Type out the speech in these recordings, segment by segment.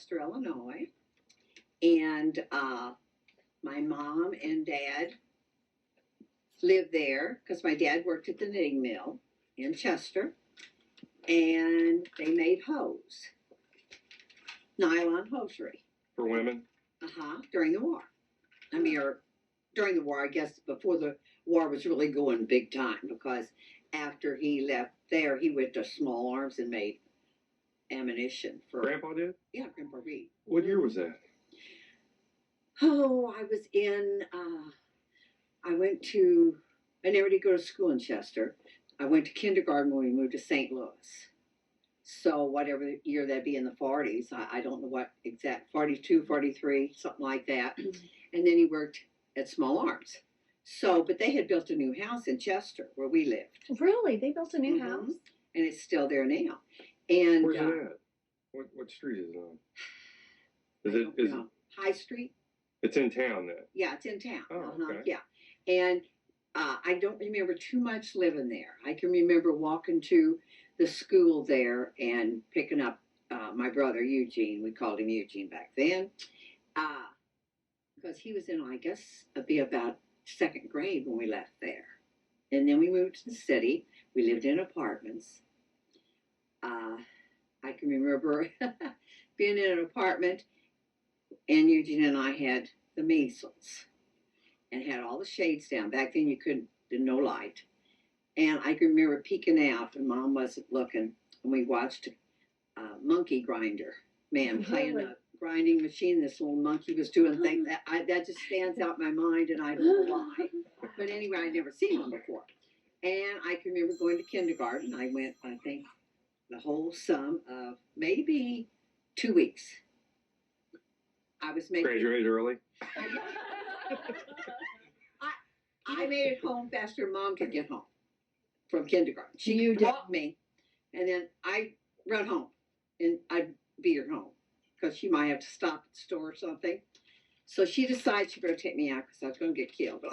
Chester, Illinois, and my mom and dad lived there because my dad worked at the knitting mill in Chester, and they made hose, nylon hosiery. For women? During the war. I mean, or during the war, I guess before the war was really going big time, because after he left there, he went to small arms and made ammunition for. Grandpa did? Yeah, Grandpa Reed. What year was that? Oh, I was in, I never did go to school in Chester. I went to kindergarten when we moved to St. Louis. So whatever year that'd be in the 40s, I don't know what exact, 42, 43, something like that. And then he worked at Small Arms. So, but they had built a new house in Chester where we lived. Really? They built a new house? And it's still there now. And where's it at? What street is it on? Is it High Street? It's in town then. Yeah, it's in town. Oh, okay. Yeah. And I don't remember too much living there. I can remember walking to the school there and picking up my brother Eugene. We called him Eugene back then, because he was in, I guess, it'd be about second grade when we left there. And then we moved to the city. We lived in apartments. I can remember being in an apartment, and Eugene and I had the measles and had all the shades down. Back then you didn't no light. And I can remember peeking out, and Mom wasn't looking, and we watched a monkey grinder man playing a grinding machine. This little monkey was doing things that just stands out in my mind, and I don't know why. But anyway, I'd never seen one before. And I can remember going to kindergarten. I went, I think, the whole sum of maybe 2 weeks. I was making. Graduated early? I made it home faster than Mom could get home from kindergarten. She walked me, and then I run home, and I'd beat her home because she might have to stop at the store or something. So she decided she better take me out because I was going to get killed.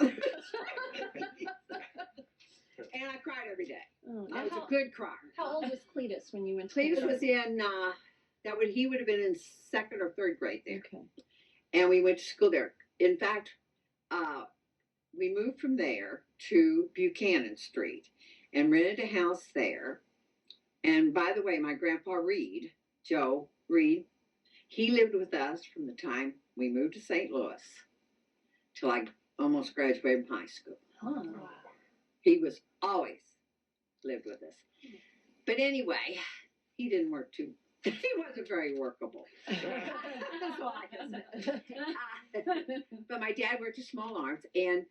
And I cried every day. Oh, I was a good crier. How old was Cletus when you went to Cletus was in, he would have been in second or third grade there. Okay. And we went to school there. In fact, we moved from there to Buchanan Street and rented a house there. And by the way, my grandpa Reed, Joe Reed, he lived with us from the time we moved to St. Louis till I almost graduated from high school. Huh. He was always lived with us. But anyway, he didn't work too. He wasn't very workable. That's all I can say. But my dad worked at Small Arms, and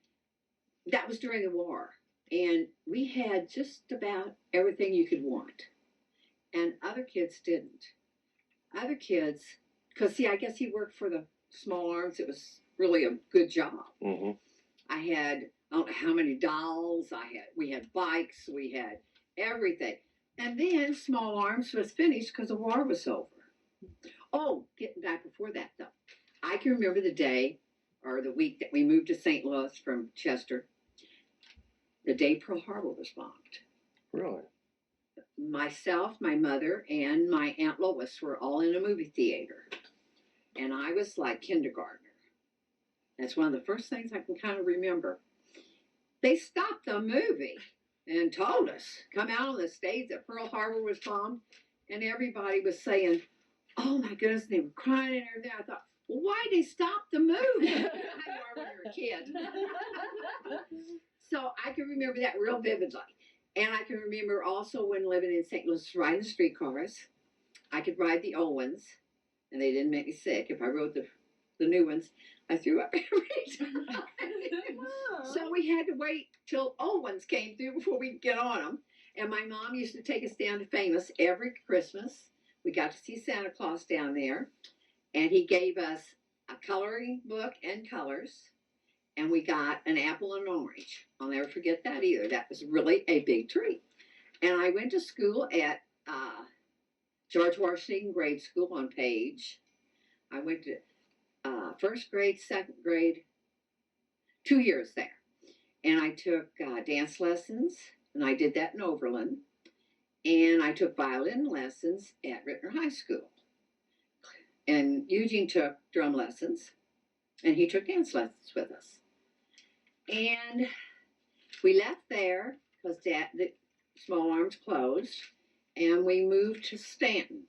that was during the war. And we had just about everything you could want. And other kids didn't. Other kids, because see, I guess he worked for the Small Arms. It was really a good job. Mm-hmm. I had, I don't know how many dolls. We had bikes. We had everything. And then Small Arms was finished because the war was over. Oh, getting back before that, though. I can remember the day or the week that we moved to St. Louis from Chester, the day Pearl Harbor was bombed. Really? Myself, my mother, and my Aunt Lois were all in a movie theater. And I was like kindergartner. That's one of the first things I can kind of remember. They stopped the movie and told us, come out on the stage that Pearl Harbor was bombed. And everybody was saying, oh my goodness, and they were crying and everything. I thought, well, why'd they stop the movie? I know when you were a kid. So I can remember that real vividly. And I can remember also when living in St. Louis, riding the streetcars. I could ride the old ones, and they didn't make me sick. If I rode the new ones, I threw up every time. So we had to wait till old ones came through before we could get on them. And my mom used to take us down to Famous every Christmas. We got to see Santa Claus down there. And he gave us a coloring book and colors. And we got an apple and an orange. I'll never forget that either. That was really a big treat. And I went to school at George Washington Grade School on Page. I went to first grade, second grade, 2 years there. And I took dance lessons, and I did that in Overland. And I took violin lessons at Rittner High School. And Eugene took drum lessons, and he took dance lessons with us. And we left there because the Small Arms closed, and we moved to Stanton.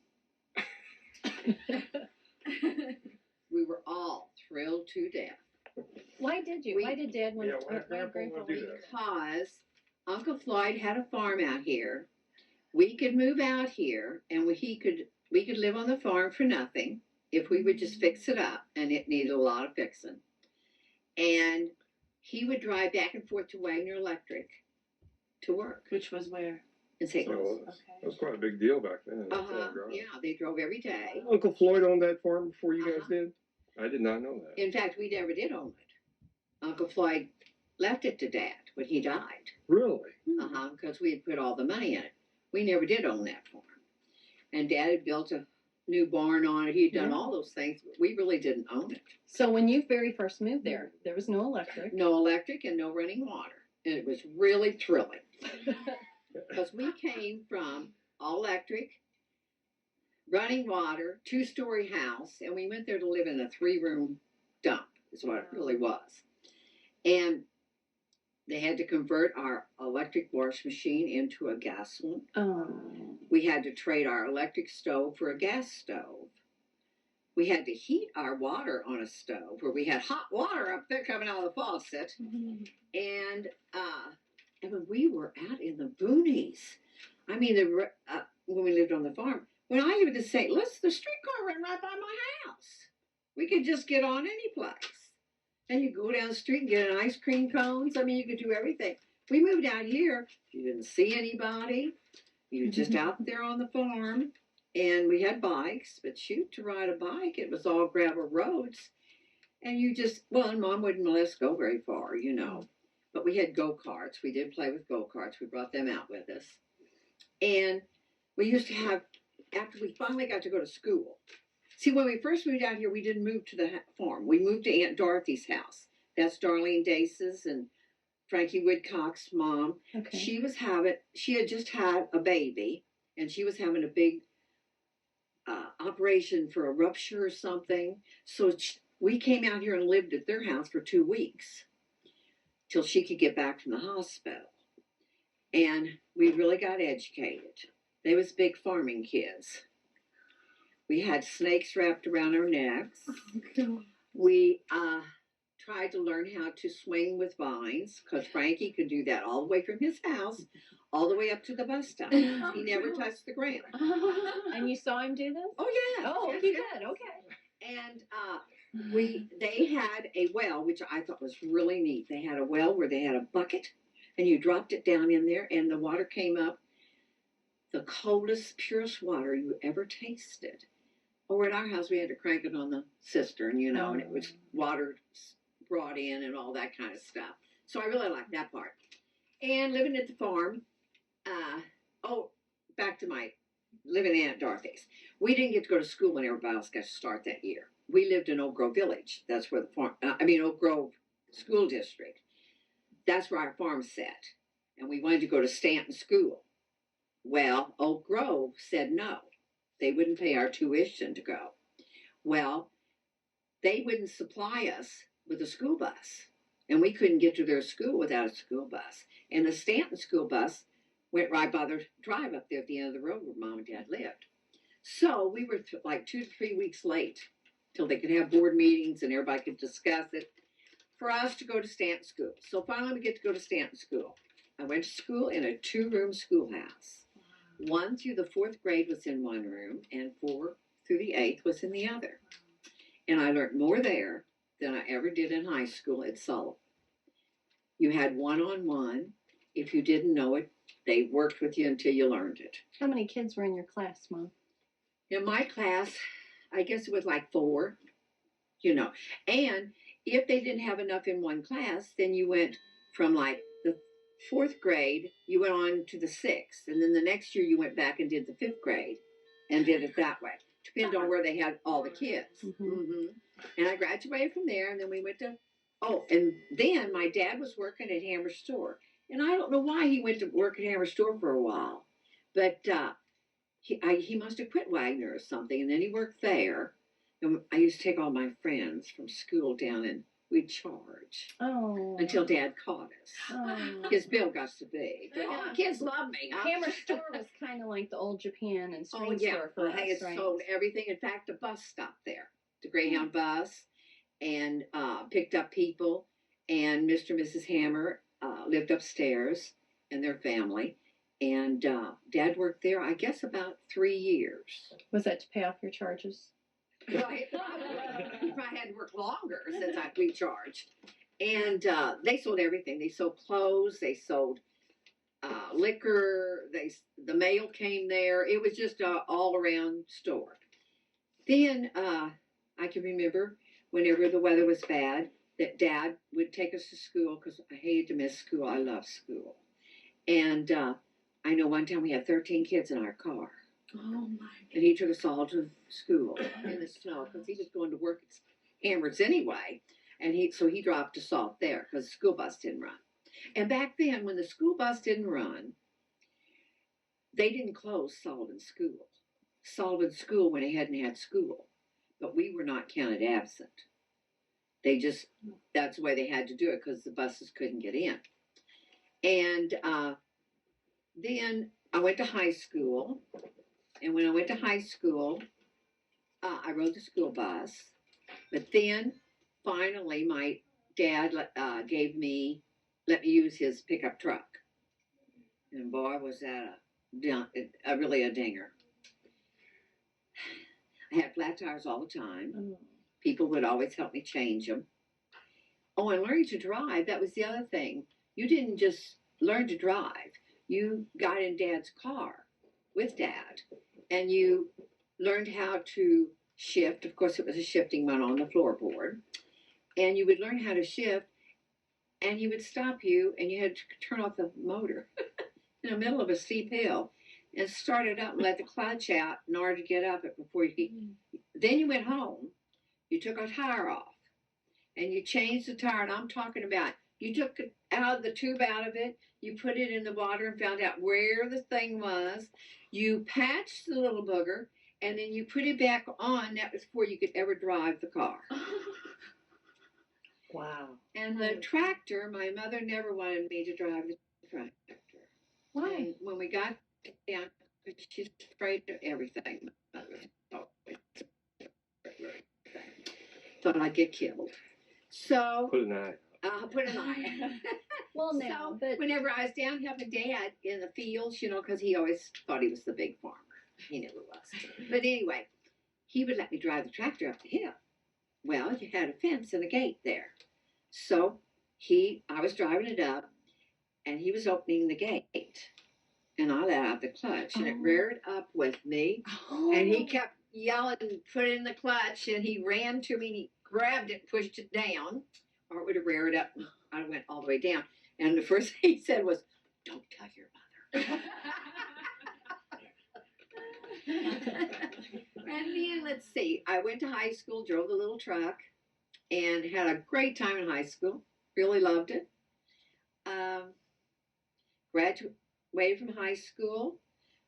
We were all thrilled to death. Why did you? Why did Dad want why or Grandpa would do leave? that? Because Uncle Floyd had a farm out here. We could move out here, and we could live on the farm for nothing if we would just fix it up, and it needed a lot of fixing. And he would drive back and forth to Wagner Electric to work Which was where? in St. Louis. So that was quite a big deal back then. Yeah, they drove every day. Uncle Floyd owned that farm before you guys Uh-huh. did? I did not know that. In fact, we never did own it. Uncle Floyd left it to Dad when he died. Really? Because we had put all the money in it. We never did own that farm. And Dad had built a new barn on it. He'd done all those things, but we really didn't own it. So when you very first moved there was no electric. No electric and no running water. And it was really thrilling. Because we came from all electric, running water, 2-story house, and we went there to live in a 3-room dump, is what it really was. And they had to convert our electric wash machine into a gas one. Oh. We had to trade our electric stove for a gas stove. We had to heat our water on a stove where we had hot water up there coming out of the faucet. And when we were out in the boonies, I mean, when we lived on the farm, when I lived in St. Louis, the streetcar ran right by my house. We could just get on any place. And you go down the street and get an ice cream cones. I mean, you could do everything. We moved out here. You didn't see anybody. You were just out there on the farm. And we had bikes, but shoot, to ride a bike, it was all gravel roads. And you just, and Mom wouldn't let us go very far, you know. But we had go-karts. We did play with go-karts. We brought them out with us. And we used to have, after we finally got to go to school. See, when we first moved out here, we didn't move to the farm. We moved to Aunt Dorothy's house. That's Darlene Dace's and Frankie Woodcock's mom. Okay. She had just had a baby, and she was having a big operation for a rupture or something. So we came out here and lived at their house for 2 weeks till she could get back from the hospital. And we really got educated. They was big farming kids. We had snakes wrapped around our necks. We tried to learn how to swing with vines because Frankie could do that all the way from his house all the way up to the bus stop. He never touched the ground. And you saw him do this? Oh, yeah. Oh, Yes, he yes. did. Okay. And they had a well, which I thought was really neat. They had a well where they had a bucket, and you dropped it down in there, and the water came up, the coldest, purest water you ever tasted. Or at our house, we had to crank it on the cistern, you know, and it was water brought in and all that kind of stuff. So I really liked that part. And living at the farm, back to my living in Aunt Dorothy's. We didn't get to go to school when everybody else got to start that year. We lived in Oak Grove Village. That's where Oak Grove School District. That's where our farm sat. And we wanted to go to Stanton School. Well, Oak Grove said no. They wouldn't pay our tuition to go. Well, they wouldn't supply us with a school bus. And we couldn't get to their school without a school bus. And the Stanton school bus went right by their drive up there at the end of the road where Mom and Dad lived. So we were like 2 to 3 weeks late till they could have board meetings and everybody could discuss it for us to go to Stanton School. So finally we get to go to Stanton School. I went to school in a 2-room schoolhouse. 1 through the 4th grade was in one room, and 4 through the 8th was in the other. And I learned more there than I ever did in high school at Sullivan. You had one-on-one. If you didn't know it, they worked with you until you learned it. How many kids were in your class, Mom? In my class, I guess it was like 4, you know. And if they didn't have enough in one class, then you went from like the 4th grade, you went on to the 6th. And then the next year you went back and did the 5th grade and did it that way. Depending on where they had all the kids. And I graduated from there, and then we went to, and then my dad was working at Hammer Store. And I don't know why he went to work at Hammer Store for a while. But he must have quit Wagner or something, and then he worked there. And I used to take all my friends from school down, and we'd charge until Dad caught us. Oh. His bill got so big. But all the kids loved me. Hammer store was kind of like the old Japan and string store for us, It right? sold everything. In fact, the bus stopped there, the Greyhound bus, and picked up people. And Mr. and Mrs. Hammer lived upstairs, and their family. And Dad worked there, I guess, about 3 years. Was that to pay off your charges? Right. He probably had to work longer since I recharged. And they sold everything. They sold clothes. They sold liquor. The mail came there. It was just an all-around store. Then I can remember whenever the weather was bad that Dad would take us to school because I hated to miss school. I love school. And I know one time we had 13 kids in our car. Oh my! And he took us all to school in the snow because he was going to work at Hammers anyway. And so he dropped us off there because the school bus didn't run. And back then, when the school bus didn't run, they didn't close Sullivan School when they hadn't had school. But we were not counted absent. That's the way they had to do it because the buses couldn't get in. And then I went to high school. And when I went to high school, I rode the school bus. But then, finally, my dad let me use his pickup truck. And boy, was that really a dinger. I had flat tires all the time. Oh. People would always help me change them. Oh, and learning to drive, that was the other thing. You didn't just learn to drive. You got in Dad's car with Dad. And you learned how to shift. Of course, it was a shifting one on the floorboard. And you would learn how to shift, and he would stop you, and you had to turn off the motor in the middle of a steep hill and start it up and let the clutch out in order to get up it before you. Then you went home. You took a tire off, and you changed the tire. And I'm talking about you took it out of the tube out of it. You put it in the water and found out where the thing was. You patched the little booger, and then you put it back on. That was before you could ever drive the car. Wow. And the tractor, my mother never wanted me to drive the tractor. Why? And when we got down, she's afraid of everything. Thought I'd get killed. So, Put an eye. put an eye. Well, now, So, but whenever I was down helping Dad in the fields, because he always thought he was the big farmer. He never was. But anyway, he would let me drive the tractor up the hill. Well, you had a fence and a gate there. So I was driving it up, and he was opening the gate. And I let out the clutch, and it reared up with me. And he kept yelling, put in the clutch, and he ran to me, and he grabbed it, pushed it down, or it would have reared up, and I went all the way down. And the first thing he said was, "Don't tell your mother." And then, let's see, I went to high school, drove the little truck, and had a great time in high school. Really loved it. Graduated from high school,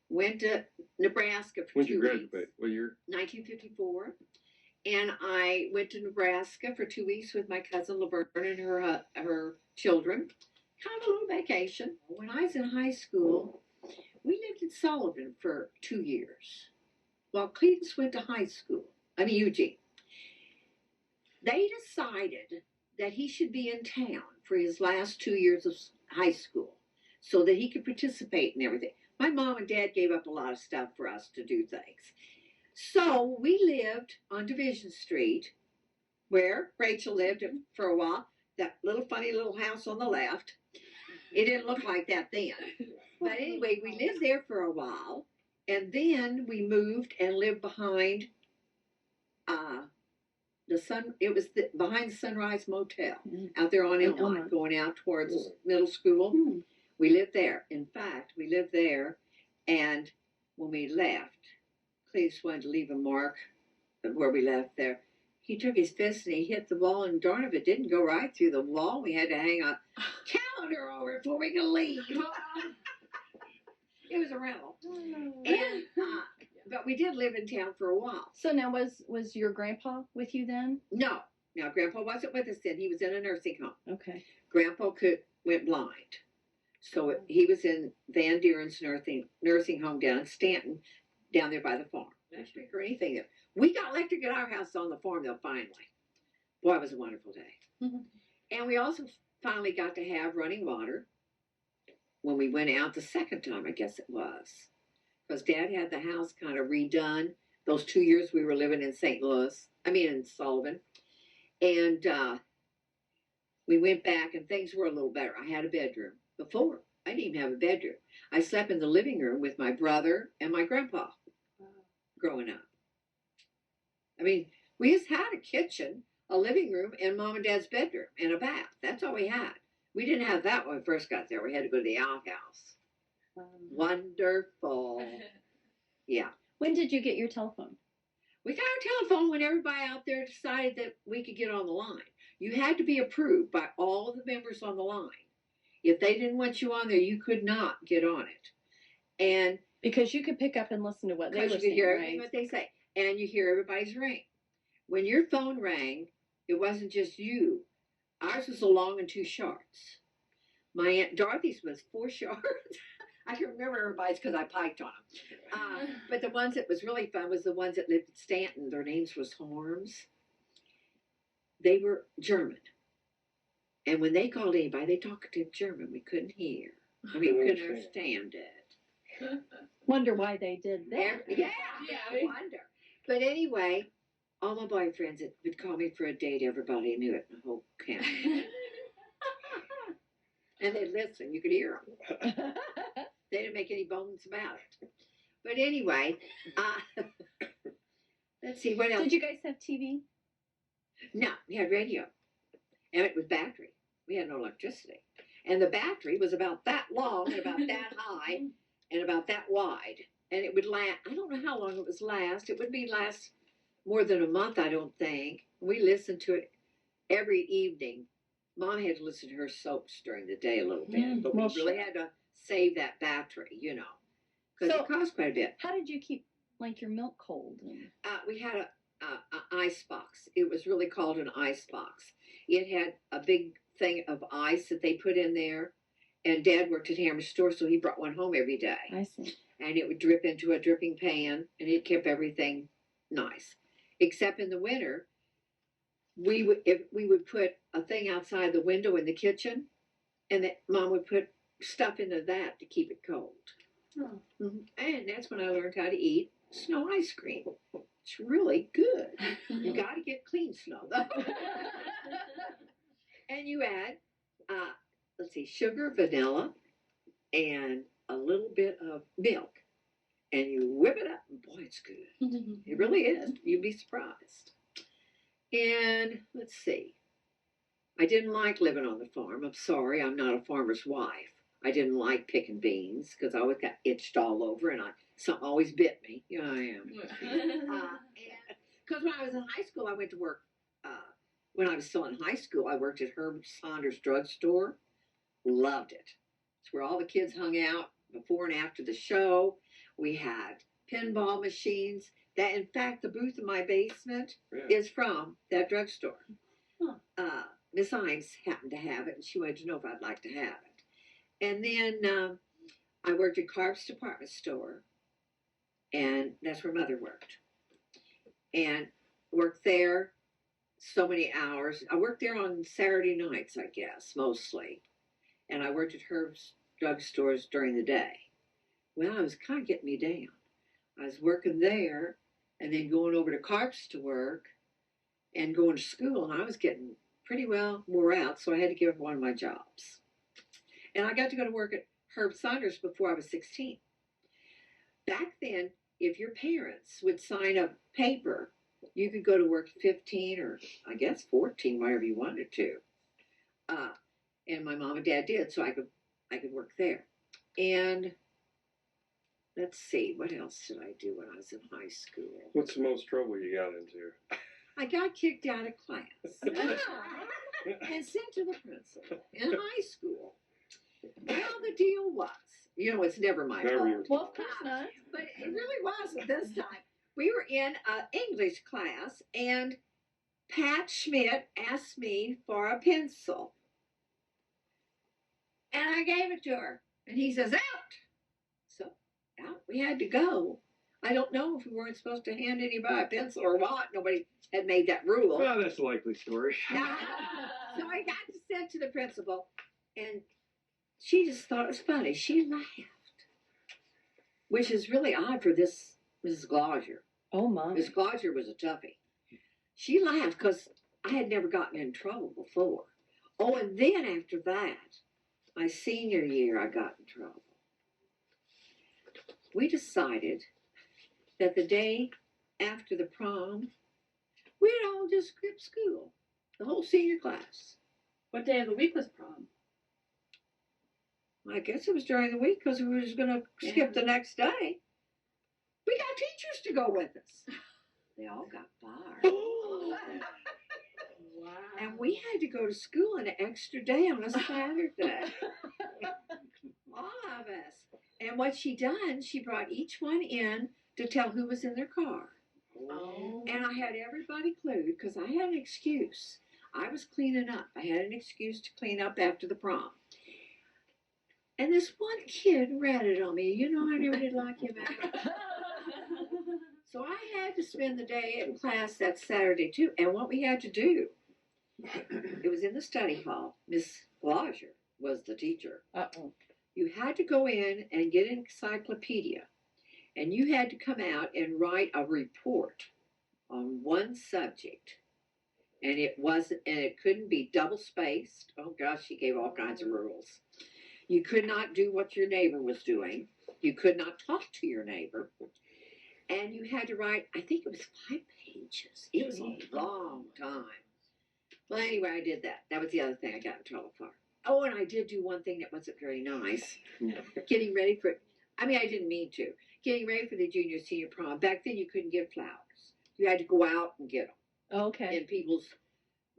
went to Nebraska for When 2 did you weeks. graduate? What year? 1954. And I went to Nebraska for 2 weeks with my cousin Laverne and her children. Kind of a little vacation. When I was in high school, we lived in Sullivan for 2 years. While Cletus went to Eugene. They decided that he should be in town for his last 2 years of high school so that he could participate in everything. My mom and dad gave up a lot of stuff for us to do things. So we lived on Division Street, where Rachel lived for a while, that little funny little house on the left. It didn't look like that then. But anyway, we lived there for a while, and then we moved and lived behind behind the Sunrise Motel out there on Elmont, going out towards middle school. We lived there. In fact, we lived there, and when we left, Cletus wanted to leave a mark where we left there. He took his fist and he hit the wall, and darn if it didn't go right through the wall. We had to hang a calendar over it before we could leave. It was a rental. And but we did live in town for a while. So now was your grandpa with you then? No, Grandpa wasn't with us then. He was in a nursing home. Okay. Grandpa went blind, so he was in Van Deeren's nursing home down in Stanton, down there by the farm. Electric or anything there. We got electric at our house on the farm though. Finally, boy, it was a wonderful day. Mhm. And we also finally got to have running water when we went out the second time. I guess it was because Dad had the house kind of redone those 2 years we were living in St. Louis. I mean in Sullivan, and we went back and things were a little better. I had a bedroom. Before, I didn't even have a bedroom. I slept in the living room with my brother and my grandpa growing up. I mean, we just had a kitchen, a living room, and Mom and Dad's bedroom, and a bath. That's all we had. We didn't have that when we first got there. We had to go to the outhouse. Wonderful. Yeah. When did you get your telephone? We got our telephone when everybody out there decided that we could get on the line. You had to be approved by all the members on the line. If they didn't want you on there, you could not get on it. And Because you could pick up and listen to what they were because you saying, could hear right? everything what they say, and you hear everybody's ring. When your phone rang, it wasn't just you. Ours was a long and two shorts. My Aunt Dorothy's was 4 shorts. I can remember everybody's because I piked on them. But the ones that was really fun was the ones that lived in Stanton. Their names was Horms. They were German. And when they called anybody, they talked in German. We couldn't hear. I mean, we couldn't understand it. Wonder why they did that. Yeah, I wonder. But anyway, all my boyfriends that would call me for a date, everybody knew it in the whole county. And they'd listen. You could hear them. They didn't make any bones about it. But anyway, let's see, what else? Did you guys have TV? No, we had radio. And it was battery. We had no electricity. And the battery was about that long and about that high and about that wide. And it would last, I don't know how long it was last. It would be last more than a month, I don't think. We listened to it every evening. Mom had to listen to her soaps during the day a little bit. But we really had to save that battery, you know. Because it cost quite a bit. How did you keep, like, your milk cold? We had a ice box. It was really called an ice box. It had a big thing of ice that they put in there. And Dad worked at Hammer's store, so he brought one home every day. I see. And it would drip into a dripping pan, and it kept everything nice. Except in the winter, we would put a thing outside the window in the kitchen, and that Mom would put stuff into that to keep it cold. Oh. And that's when I learned how to eat snow ice cream. It's really good. You got to get clean snow, though. And you add, let's see, sugar, vanilla, and a little bit of milk. And you whip it up, and boy, it's good. It really is. You'd be surprised. And let's see. I didn't like living on the farm. I'm sorry, I'm not a farmer's wife. I didn't like picking beans because I always got itched all over, and something always bit me. Here I am. Because when I was in high school, I went to work. When I was still in high school, I worked at Herb Saunders drugstore. Loved it. It's where all the kids hung out before and after the show. We had pinball machines. That, in fact, the booth in my basement is from that drugstore. Miss Imes happened to have it, and she wanted to know if I'd like to have it. And then I worked at Carp's department store, and that's where Mother worked. And worked there so many hours. I worked there on Saturday nights, I guess, mostly. And I worked at Herb's drugstores during the day. Well, it was kind of getting me down. I was working there and then going over to Carp's to work and going to school, and I was getting pretty well wore out, so I had to give up one of my jobs. And I got to go to work at Herb Saunders before I was 16. Back then, if your parents would sign a paper, you could go to work 15 or I guess 14, whatever you wanted to. And my mom and dad did, so I could work there. And let's see, what else did I do when I was in high school? What's the most trouble you got into? I got kicked out of class and sent to the principal in high school. Well, the deal was, You know, it's never my Never fault. your Well, of course not. But it really wasn't this time. We were in an English class, and Pat Schmidt asked me for a pencil. And I gave it to her. And he says, out. So out we had to go. I don't know if we weren't supposed to hand anybody a pencil or what. Nobody had made that rule. Well, that's a likely story. So I got sent to the principal, and she just thought it was funny. She laughed, which is really odd for this Mrs. Glauser. Oh my. Miss Glauser was a toughie. She laughed because I had never gotten in trouble before. Oh, and then after that, my senior year, I got in trouble. We decided that the day after the prom, we'd all just skip school, the whole senior class. What day of the week was prom? I guess it was during the week because we were just going to skip the next day. We got teachers to go with us. They all got fired. Wow. And we had to go to school an extra day on a Saturday. All of us. And what she done, she brought each one in to tell who was in their car. Oh. And I had everybody clued because I had an excuse. I was cleaning up. I had an excuse to clean up after the prom. And this one kid ratted on me. You know, I never did like him. So I had to spend the day in class that Saturday too. And what we had to do, it was in the study hall. Miss Glauser was the teacher. Uh-oh. You had to go in and get an encyclopedia. And you had to come out and write a report on one subject. And it couldn't be double spaced. Oh gosh, she gave all kinds of rules. You could not do what your neighbor was doing. You could not talk to your neighbor. And you had to write, I think it was 5 pages. It was a long time. Well, anyway, I did that. That was the other thing I got in trouble for. Oh, and I did do one thing that wasn't very nice. Getting ready for, I didn't mean to. Getting ready for the junior senior prom. Back then, you couldn't get flowers. You had to go out and get them. Okay. In people's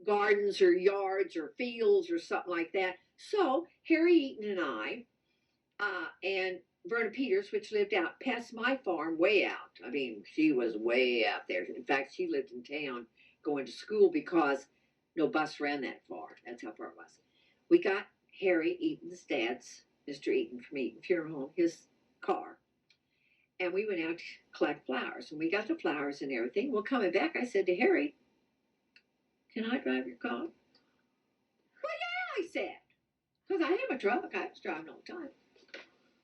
gardens or yards or fields or something like that. So Harry Eaton and I, and Verna Peters, which lived out past my farm, way out. I mean, she was way out there. In fact, she lived in town going to school because no bus ran that far. That's how far it was. We got Harry Eaton's dad's, Mr. Eaton from Eaton Funeral Home, his car. And we went out to collect flowers. And we got the flowers and everything. Well, coming back, I said to Harry, can I drive your car? Well, yeah, I said. Because I have a truck. I was driving all the time.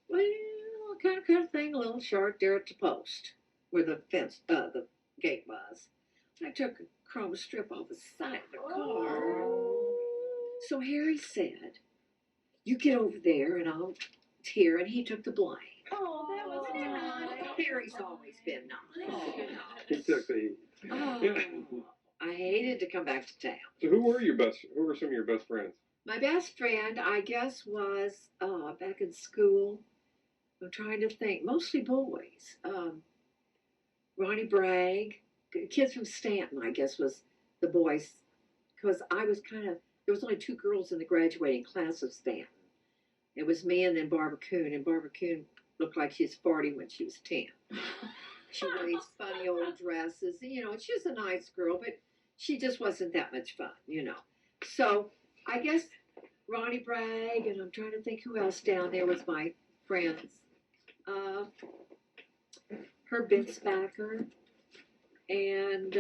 Well, kind of thing, a little short there at the post where the fence, the gate was. I took a chrome strip off the side of the car. So Harry said, you get over there and I'll tear. And he took the blame. Oh, that was nice. Harry's always been nice. Oh. He took the. Oh, I hated to come back to town. So who were some of your best friends? My best friend, I guess, was back in school. I'm trying to think. Mostly boys. Ronnie Bragg. Kids from Stanton, I guess, was the boys. Because I was there was only 2 girls in the graduating class of Stanton. It was me and then Barbara Coon. And Barbara Coon looked like she was 40 when she was 10. She wore these funny old dresses. You know, she was a nice girl, but she just wasn't that much fun, you know. So I guess Ronnie Bragg, and I'm trying to think who else down there was my friends. Herb Binsbacker, and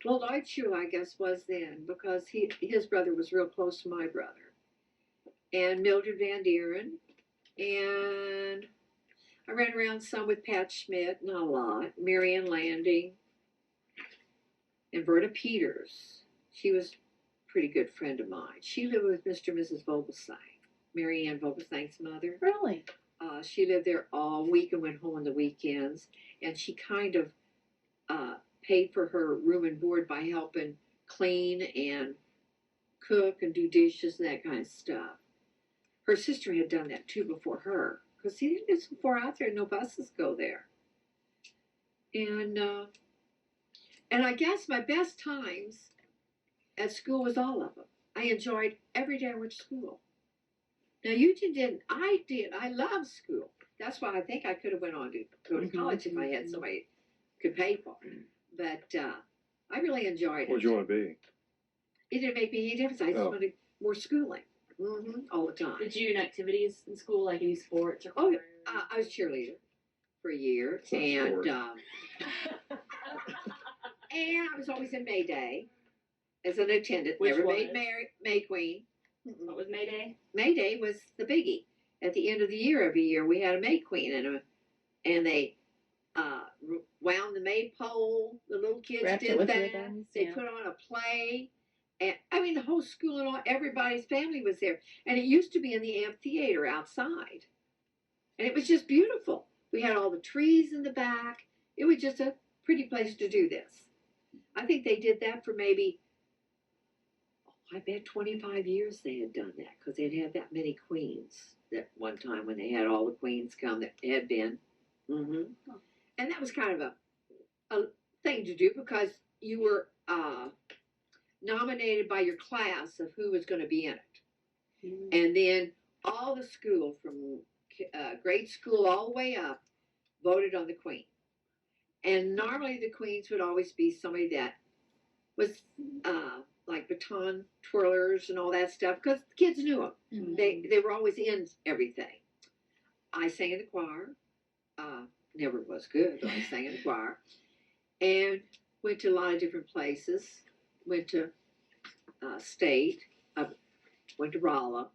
Lloyd Shue, I guess, was then, because his brother was real close to my brother. And Mildred Van Deeren, and I ran around some with Pat Schmidt, not a lot. Marianne Landing, and Verna Peters. She was a pretty good friend of mine. She lived with Mr. and Mrs. Vogelsang, Marianne Vogelsang's mother. Really? She lived there all week and went home on the weekends. And she kind of paid for her room and board by helping clean and cook and do dishes and that kind of stuff. Her sister had done that too before her, because he didn't live so far out there. No buses go there. And I guess my best times at school was all of them. I enjoyed every day I went to school. Now you two didn't. I did. I love school. That's why I think I could have went on to go to college if I had somebody could pay for it. But I really enjoyed it. What'd you want to be? It didn't make me any difference. I just wanted more schooling all the time. Did you do activities in school, like any sports or? Oh, I was cheerleader for a year, and and I was always in May Day as an attendant. Which Never was? made May Queen. What was May Day? May Day was the biggie. At the end of the year, every year we had a May Queen, and they wound the maypole. The little kids Wrapped it did with that. ribbons, They yeah. put on a play. And I mean, the whole school and all, everybody's family was there. And it used to be in the amphitheater outside. And it was just beautiful. We had all the trees in the back. It was just a pretty place to do this. I think they did that for maybe, I bet 25 years they had done that, because they'd had that many queens that one time when they had all the queens come that had been. And that was kind of a thing to do, because you were nominated by your class of who was going to be in it. And then all the school from grade school all the way up voted on the queen. And normally the queens would always be somebody that was like baton twirlers and all that stuff, because the kids knew them. They were always in everything. I sang in the choir. Never was good, but I sang in the choir. And went to a lot of different places. Went to state. Went to Rolla.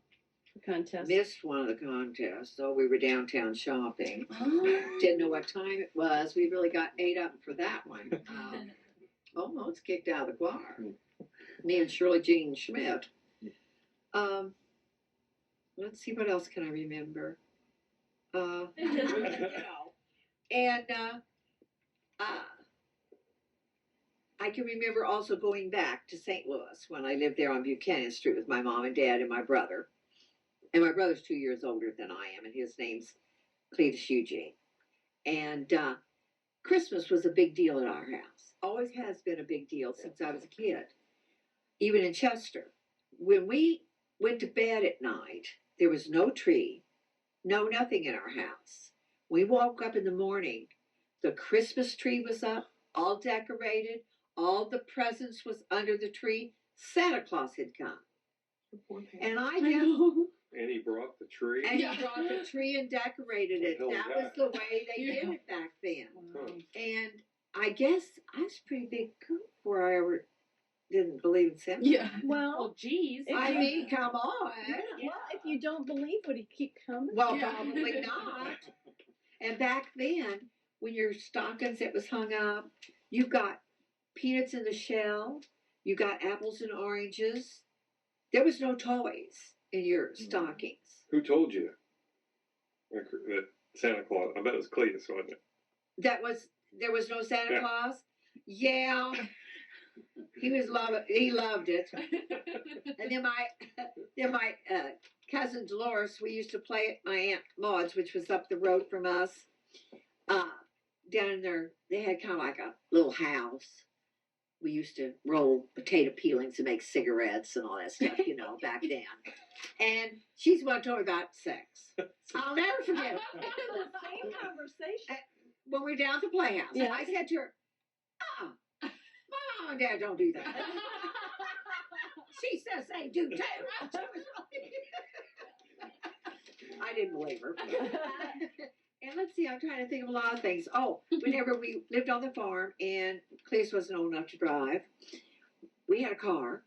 Contest. Missed one of the contests, so we were downtown shopping. Didn't know what time it was. We really got ate up for that one. Almost kicked out of the choir. Me and Shirley Jean Schmidt. Let's see, what else can I remember? And I can remember also going back to St. Louis when I lived there on Buchanan Street with my mom and dad and my brother. And my brother's 2 years older than I am, and his name's Cletus Eugene. And Christmas was a big deal at our house. Always has been a big deal since I was a kid. Even in Chester. When we went to bed at night, there was no tree, no nothing in our house. We woke up in the morning, the Christmas tree was up, all decorated, all the presents was under the tree. Santa Claus had come. And I just... And he brought the tree. And he brought the tree and decorated it. What the hell That was was the way they did it back then. Huh. And I guess I was a pretty big cook before I ever didn't believe in Santa. Yeah. Well, Well, geez. I mean, come on. well, if you don't believe, would he keep coming? Well, Yeah. probably not. And back then, when your stockings that was hung up, you got peanuts in the shell, you got apples and oranges. There was no toys in your stockings. Who told you that Santa Claus? I bet it was Cletus, wasn't it? There was no Santa Yeah. Claus? Yeah. He loved it. And then my cousin Dolores, we used to play at my Aunt Maud's, which was up the road from us. Down in there, they had kind of like a little house. We used to roll potato peelings and make cigarettes and all that stuff, back then. And she's the one who told me about sex. I'll never forget it. Same conversation. When we were down at the Playhouse, Yeah. I said to her, my mom and dad don't do that. She says they do too. I didn't believe her. And let's see, I'm trying to think of a lot of things. Oh, whenever we lived on the farm and Cletus wasn't old enough to drive, we had a car,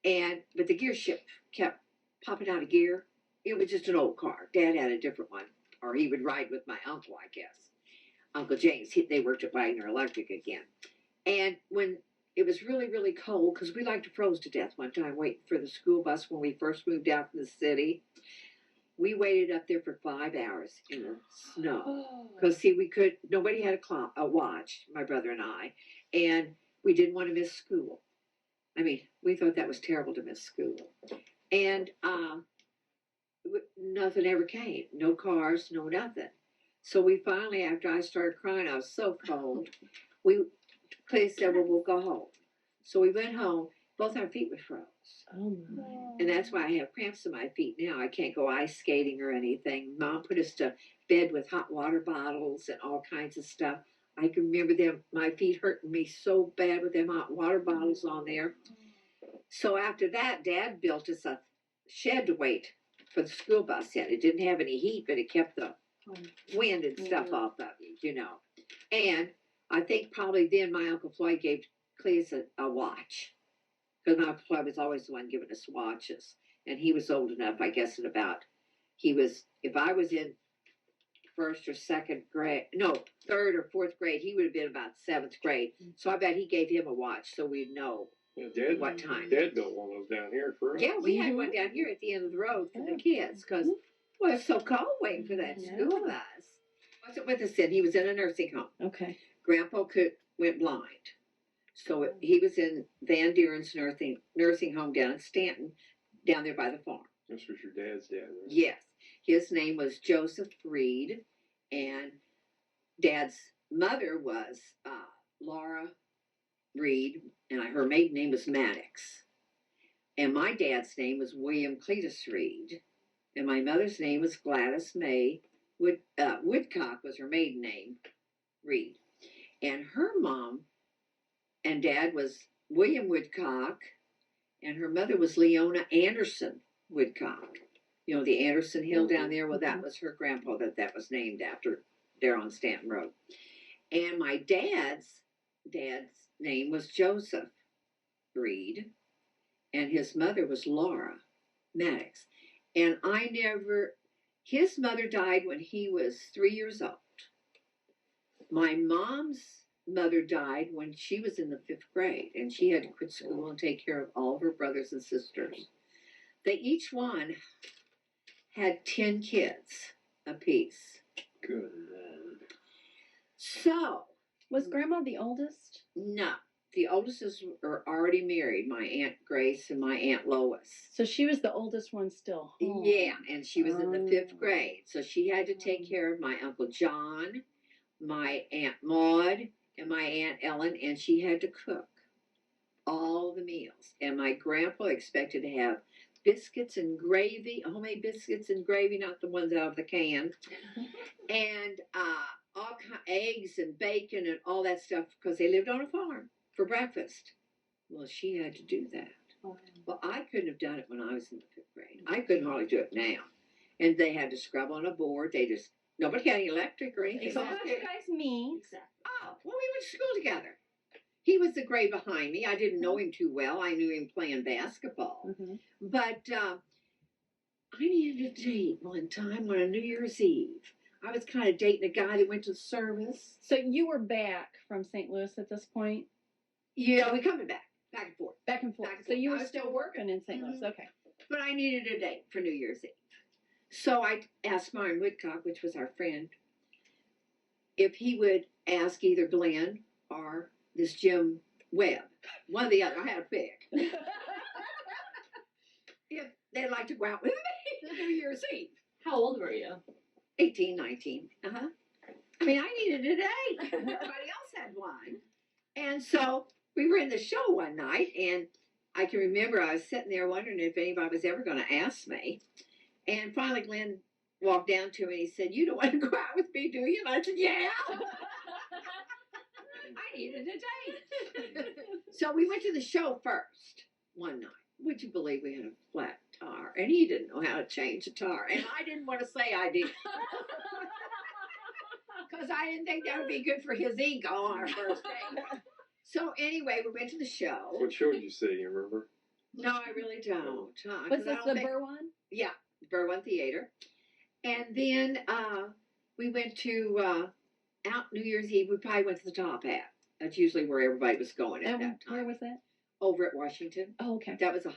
but the gear shift kept popping out of gear. It was just an old car. Dad had a different one, or he would ride with my uncle, I guess. Uncle James, they worked at Wagner Electric again. And when it was really, really cold, because we like to froze to death one time waiting for the school bus when we first moved out from the city. We waited up there for 5 hours in the snow. Because, see, nobody had a watch, my brother and I, and we didn't want to miss school. I mean, we thought that was terrible to miss school. And nothing ever came. No cars, no nothing. So we finally, after I started crying, I was so cold, Clay said, well, we'll go home. So we went home, both our feet were froze. Oh my. And that's why I have cramps in my feet now. I can't go ice skating or anything. Mom put us to bed with hot water bottles and all kinds of stuff. I can remember them, my feet hurting me so bad with them hot water bottles on there. So after that, Dad built us a shed to wait for the school bus in. It didn't have any heat, but it kept the wind and stuff off of you, you know. And I think probably then my Uncle Floyd gave Cleus a watch. Because my Uncle Floyd was always the one giving us watches. And he was old enough, I guess, if I was in first or second grade, no, third or fourth grade, he would have been about seventh grade. So I bet he gave him a watch so we'd know what time. Dad built one of those down here for us. Yeah, we had one down here at the end of the road for the kids because, well, it's so cold waiting for that school bus. Wasn't with us then. He was in a nursing home. Okay. Grandpa went blind. So he was in Van Deeren's nursing home down in Stanton, down there by the farm. This was your dad's dad, right? Yes. His name was Joseph Reed, and Dad's mother was Laura Reed, and her maiden name was Maddox. And my dad's name was William Cletus Reed, and my mother's name was Gladys May Woodcock was her maiden name, Reed. And her mom and dad was William Woodcock, and her mother was Leona Anderson Woodcock. You know, the Anderson Hill down there, well, that was her grandpa that was named after there on Stanton Road. And my dad's name was Joseph Reed, and his mother was Laura Maddox. And his mother died when he was 3 years old. My mom's mother died when she was in the 5th grade, and she had to quit school and take care of all of her brothers and sisters. They each one had 10 kids apiece. Good Lord. So, Was Grandma the oldest? no, the oldest are already married, my Aunt Grace and my Aunt Lois. So she was the oldest one still home. Yeah, and she was in the 5th Oh. grade. So she had to take care of my Uncle John, my Aunt Maud, and my Aunt Ellen, and she had to cook all the meals. And my grandpa expected to have biscuits and gravy, homemade biscuits and gravy, not the ones out of the can, and eggs and bacon and all that stuff because they lived on a farm for breakfast. Well, she had to do that. Well, I couldn't have done it when I was in the 5th grade. I couldn't hardly do it now. And they had to scrub on a board. Nobody had any electric or anything. So how did you guys meet? Exactly. Oh, well, we went to school together. He was the grade behind me. I didn't know him too well. I knew him playing basketball. Mm-hmm. But I needed a date one time on a New Year's Eve. I was kind of dating a guy that went to the service. So you were back from St. Louis at this point? Yeah, we coming back and forth. Back and forth. Back and So you forth. were I was still still working in St. Louis. Mhm. Okay. But I needed a date for New Year's Eve. So I asked Martin Woodcock, which was our friend, if he would ask either Glenn or this Jim Webb, one or the other. I had to pick. If they'd like to go out with me New Year's Eve. How old were you? 18, 19. Uh-huh. I mean, I needed a date. Everybody else had one. And so we were in the show one night, and I can remember I was sitting there wondering if anybody was ever going to ask me. And finally, Glenn walked down to me and he said, "You don't want to go out with me, do you?" And I said, "Yeah." I needed a date. So we went to the show first one night. Would you believe we had a flat tire? And he didn't know how to change a tire. And I didn't want to say I did. Because I didn't think that would be good for his ego on our first date. So anyway, we went to the show. What show did you say? You remember? No, I really don't. Was this the Burr one? Yeah, Burr One Theater. And then we went to out New Year's Eve. We probably went to the Top Hat. That's usually where everybody was going at And that time. where was that? Over at Washington. Oh, okay. That was a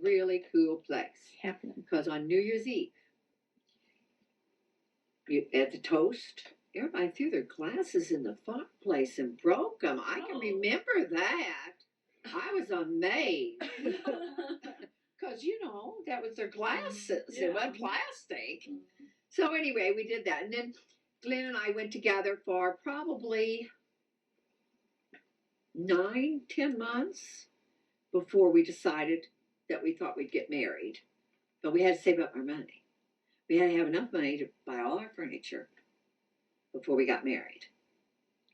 really cool place. Happening. Because on New Year's Eve, at the toast, everybody threw their glasses in the fireplace and broke them. I can remember that. I was amazed. Because, that was their glasses. Yeah. It wasn't plastic. So anyway, we did that. And then Glenn and I went together for probably 9-10 months. before we decided that we thought we'd get married. But we had to save up our money. We had to have enough money to buy all our furniture before we got married.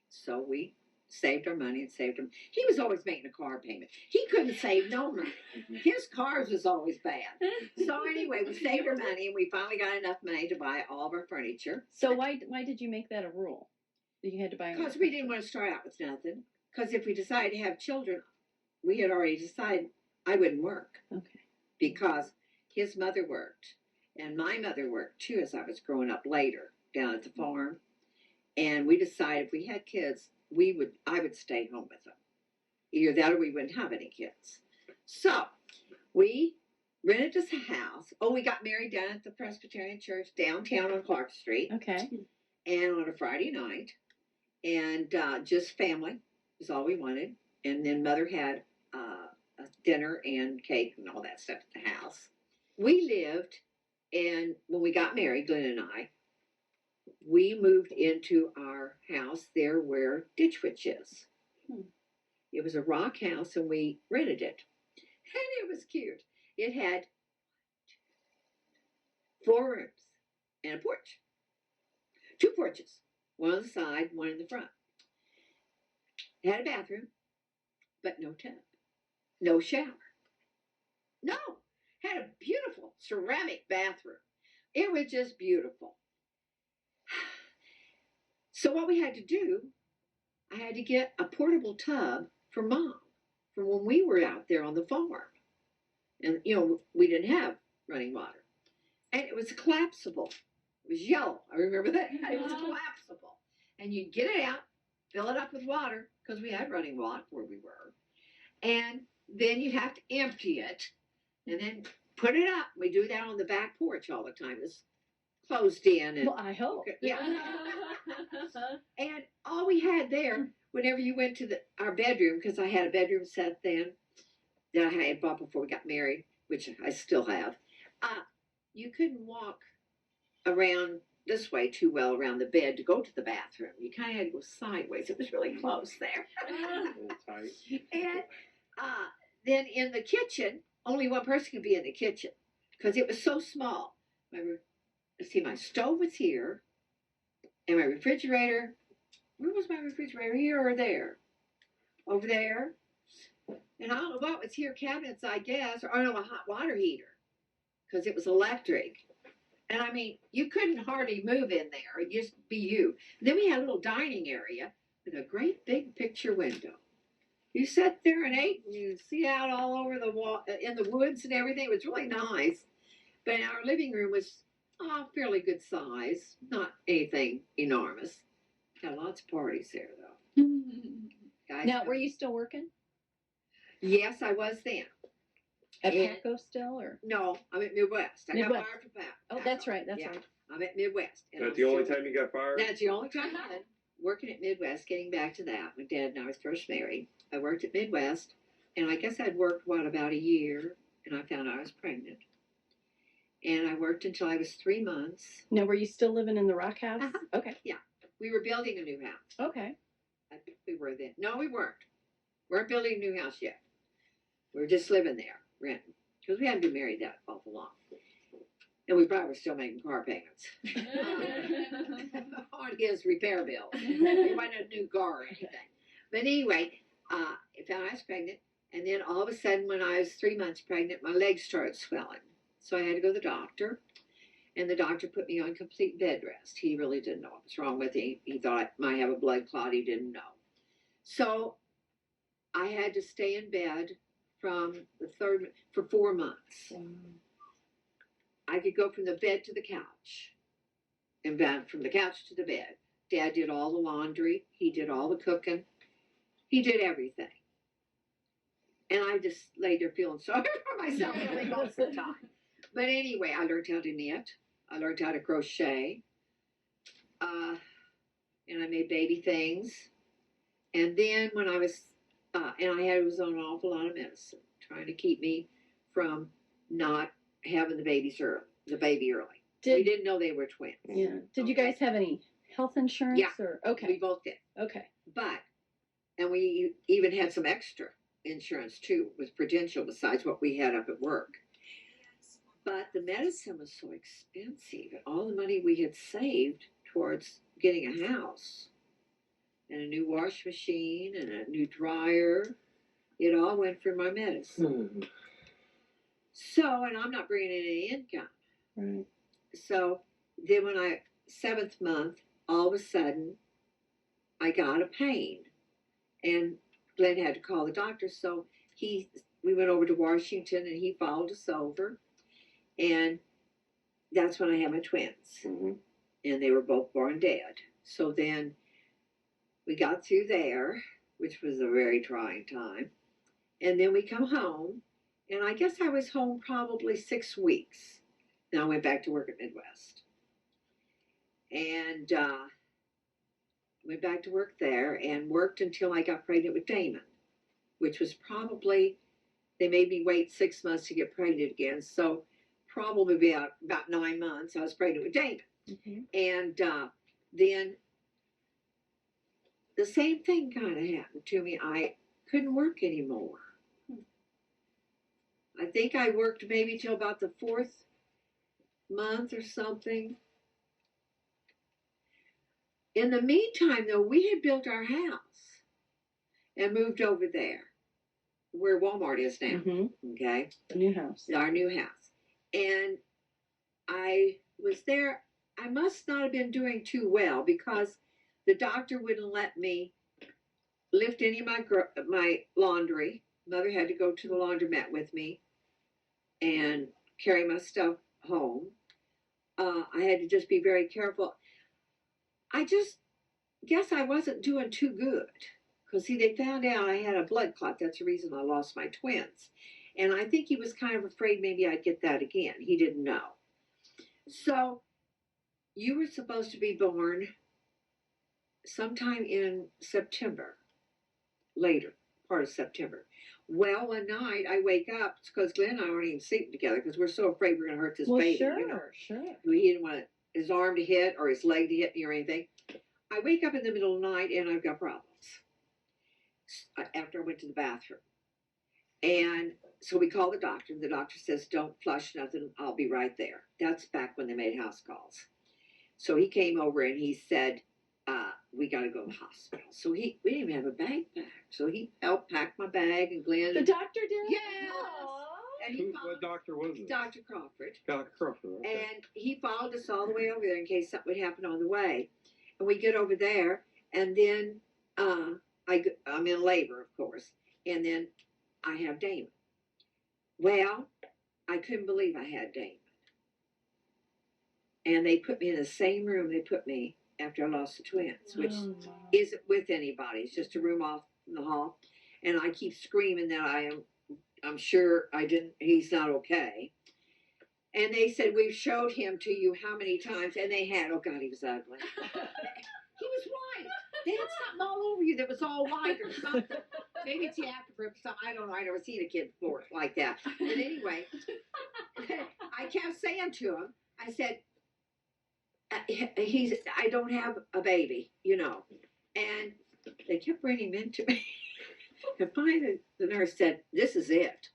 So we saved our money and saved him. He was always making a car payment. He couldn't save no money. His cars was always bad. So anyway, we saved our money and we finally got enough money to buy all of our furniture. So why did you make that a rule? That you had to buy? Because we didn't want to start out with nothing. Because if we decided to have children, we had already decided I wouldn't work. Okay. Because his mother worked and my mother worked too as I was growing up later down at the farm. And we decided if we had kids, I would stay home with them. Either that or we wouldn't have any kids. So we rented this house. Oh, we got married down at the Presbyterian Church downtown on Clark Street. Okay. And on a Friday night. And just family was all we wanted. And then Mother had a dinner and cake and all that stuff at the house. We lived, and when we got married, Glenn and I, we moved into our house there where Ditch Witch is. It was a rock house, and we rented it. And it was cute. It had 4 rooms and a porch. 2 porches. One on the side, one in the front. It had a bathroom, but no tub. No shower. No. Had a beautiful ceramic bathroom. It was just beautiful. So what we had to do, I had to get a portable tub for Mom from when we were out there on the farm. And, we didn't have running water. And it was collapsible. It was yellow. I remember that. It was collapsible. And you'd get it out, fill it up with water, because we had running water where we were. And then you'd have to empty it and then put it up. We do that on the back porch all the time. It's closed in. And, Well, I hope. Yeah. And all we had there, whenever you went to our bedroom, because I had a bedroom set then that I had bought before we got married, which I still have, you couldn't walk around this way too well around the bed to go to the bathroom. You kind of had to go sideways. It was really close there. And then in the kitchen, only one person could be in the kitchen because it was so small. My stove was here, and my refrigerator. Where was my refrigerator? Here or there? Over there. And I don't know what was here. Cabinets, I guess, or no, a hot water heater because it was electric. And you couldn't hardly move in there. It'd just be you. And then we had a little dining area with a great big picture window. You sat there and ate, and you see out all over the wall, in the woods and everything. It was really nice. But our living room was fairly good size, not anything enormous. Had lots of parties there, though. Guys, Now, were you still working Yes, I was then. at And- Paco still, or? No, I'm at Midwest. I got Midwest. fired from Paco. Oh, that's right. That's Yeah. right. I'm at Midwest. And That's I'm the only still- time you got fired? That's the only time I've been working at Midwest. Getting back to that, when Dad and I was first married, I worked at Midwest, and I guess I'd worked about a year, and I found I was pregnant. And I worked until I was 3 months. Now, were you still living in the rock house? Uh-huh. Okay. We were building a new house. Okay. I think we were then. No, we weren't. We weren't building a new house yet. We were just living there, renting, because we hadn't been married that awful long. And we probably were still making car payments on his repair bill. It wasn't a new car or anything. But anyway, I found I was pregnant. And then all of a sudden, when I was 3 months pregnant, my legs started swelling. So I had to go to the doctor. And the doctor put me on complete bed rest. He really didn't know what was wrong with me. He thought I might have a blood clot. He didn't know. So I had to stay in bed for 4 months. I could go from the bed to the couch, and then from the couch to the bed. Dad did all the laundry. He did all the cooking. He did everything. And I just lay there feeling sorry for myself really most of the time. But anyway, I learned how to knit. I learned how to crochet. And I made baby things. And then when I was, was on an awful lot of medicine, trying to keep me from not having the baby early. We didn't know they were twins. Yeah. Did you guys have any health insurance? Yeah. Or We okay. both did. Okay. And we even had some extra insurance too, with Prudential, besides what we had up at work. But the medicine was so expensive, and all the money we had saved towards getting a house and a new wash machine and a new dryer, it all went for my medicine. So, and I'm not bringing in any income. Right. So then when I, 7th month, all of a sudden, I got a pain. And Glenn had to call the doctor. So we went over to Washington and he followed us over. And that's when I had my twins. Mm-hmm. And they were both born dead. So then we got through there, which was a very trying time. And then we come home. And I guess I was home probably 6 weeks. Then I went back to work at Midwest. And went back to work there and worked until I got pregnant with Damon, which was probably, they made me wait 6 months to get pregnant again. So probably about 9 months I was pregnant with Damon. Mm-hmm. And then the same thing kind of happened to me. I couldn't work anymore. I think I worked maybe till about the 4th month or something. In the meantime, though, we had built our house and moved over there where Walmart is now. Mm-hmm. Okay. The new house. Our new house. And I was there. I must not have been doing too well because the doctor wouldn't let me lift any of my laundry. Mother had to go to the laundromat with me and carry my stuff home. I had to just be very careful. I just guess I wasn't doing too good. Because, see, they found out I had a blood clot. That's the reason I lost my twins. And I think he was kind of afraid maybe I'd get that again. He didn't know. So, you were supposed to be born sometime in September. Later, part of September. Well, one night I wake up because Glenn and I aren't even sleeping together because we're so afraid we're going to hurt this baby. Sure, you know? sure. He didn't want his arm to hit or his leg to hit me or anything. I wake up in the middle of the night and I've got problems after I went to the bathroom. And so we call the doctor. And the doctor says, don't flush nothing. I'll be right there. That's back when they made house calls. So he came over and he said, we got to go to the hospital. So we didn't even have a bag pack. So he helped pack my bag and Glenn. The doctor did? Yes. And what doctor was it? Dr. Crawford. Dr. Crawford. Okay. And he followed us all the way over there in case something would happen on the way. And we get over there, and then I'm in labor, of course, and then I have Damon. Well, I couldn't believe I had Damon. And they put me in the same room they put me after I lost the twins, which isn't with anybody. It's just a room off in the hall. And I keep screaming that I'm sure he's not okay. And they said, we've showed him to you how many times, and they had, oh God, he was ugly. He was white. They had something all over you that was all white or something. Maybe it's the afterburn or something. I don't know. I never seen a kid before like that. But anyway, I kept saying to him, I said, I don't have a baby, you know. And they kept bringing him into me. And finally, the nurse said, this is it.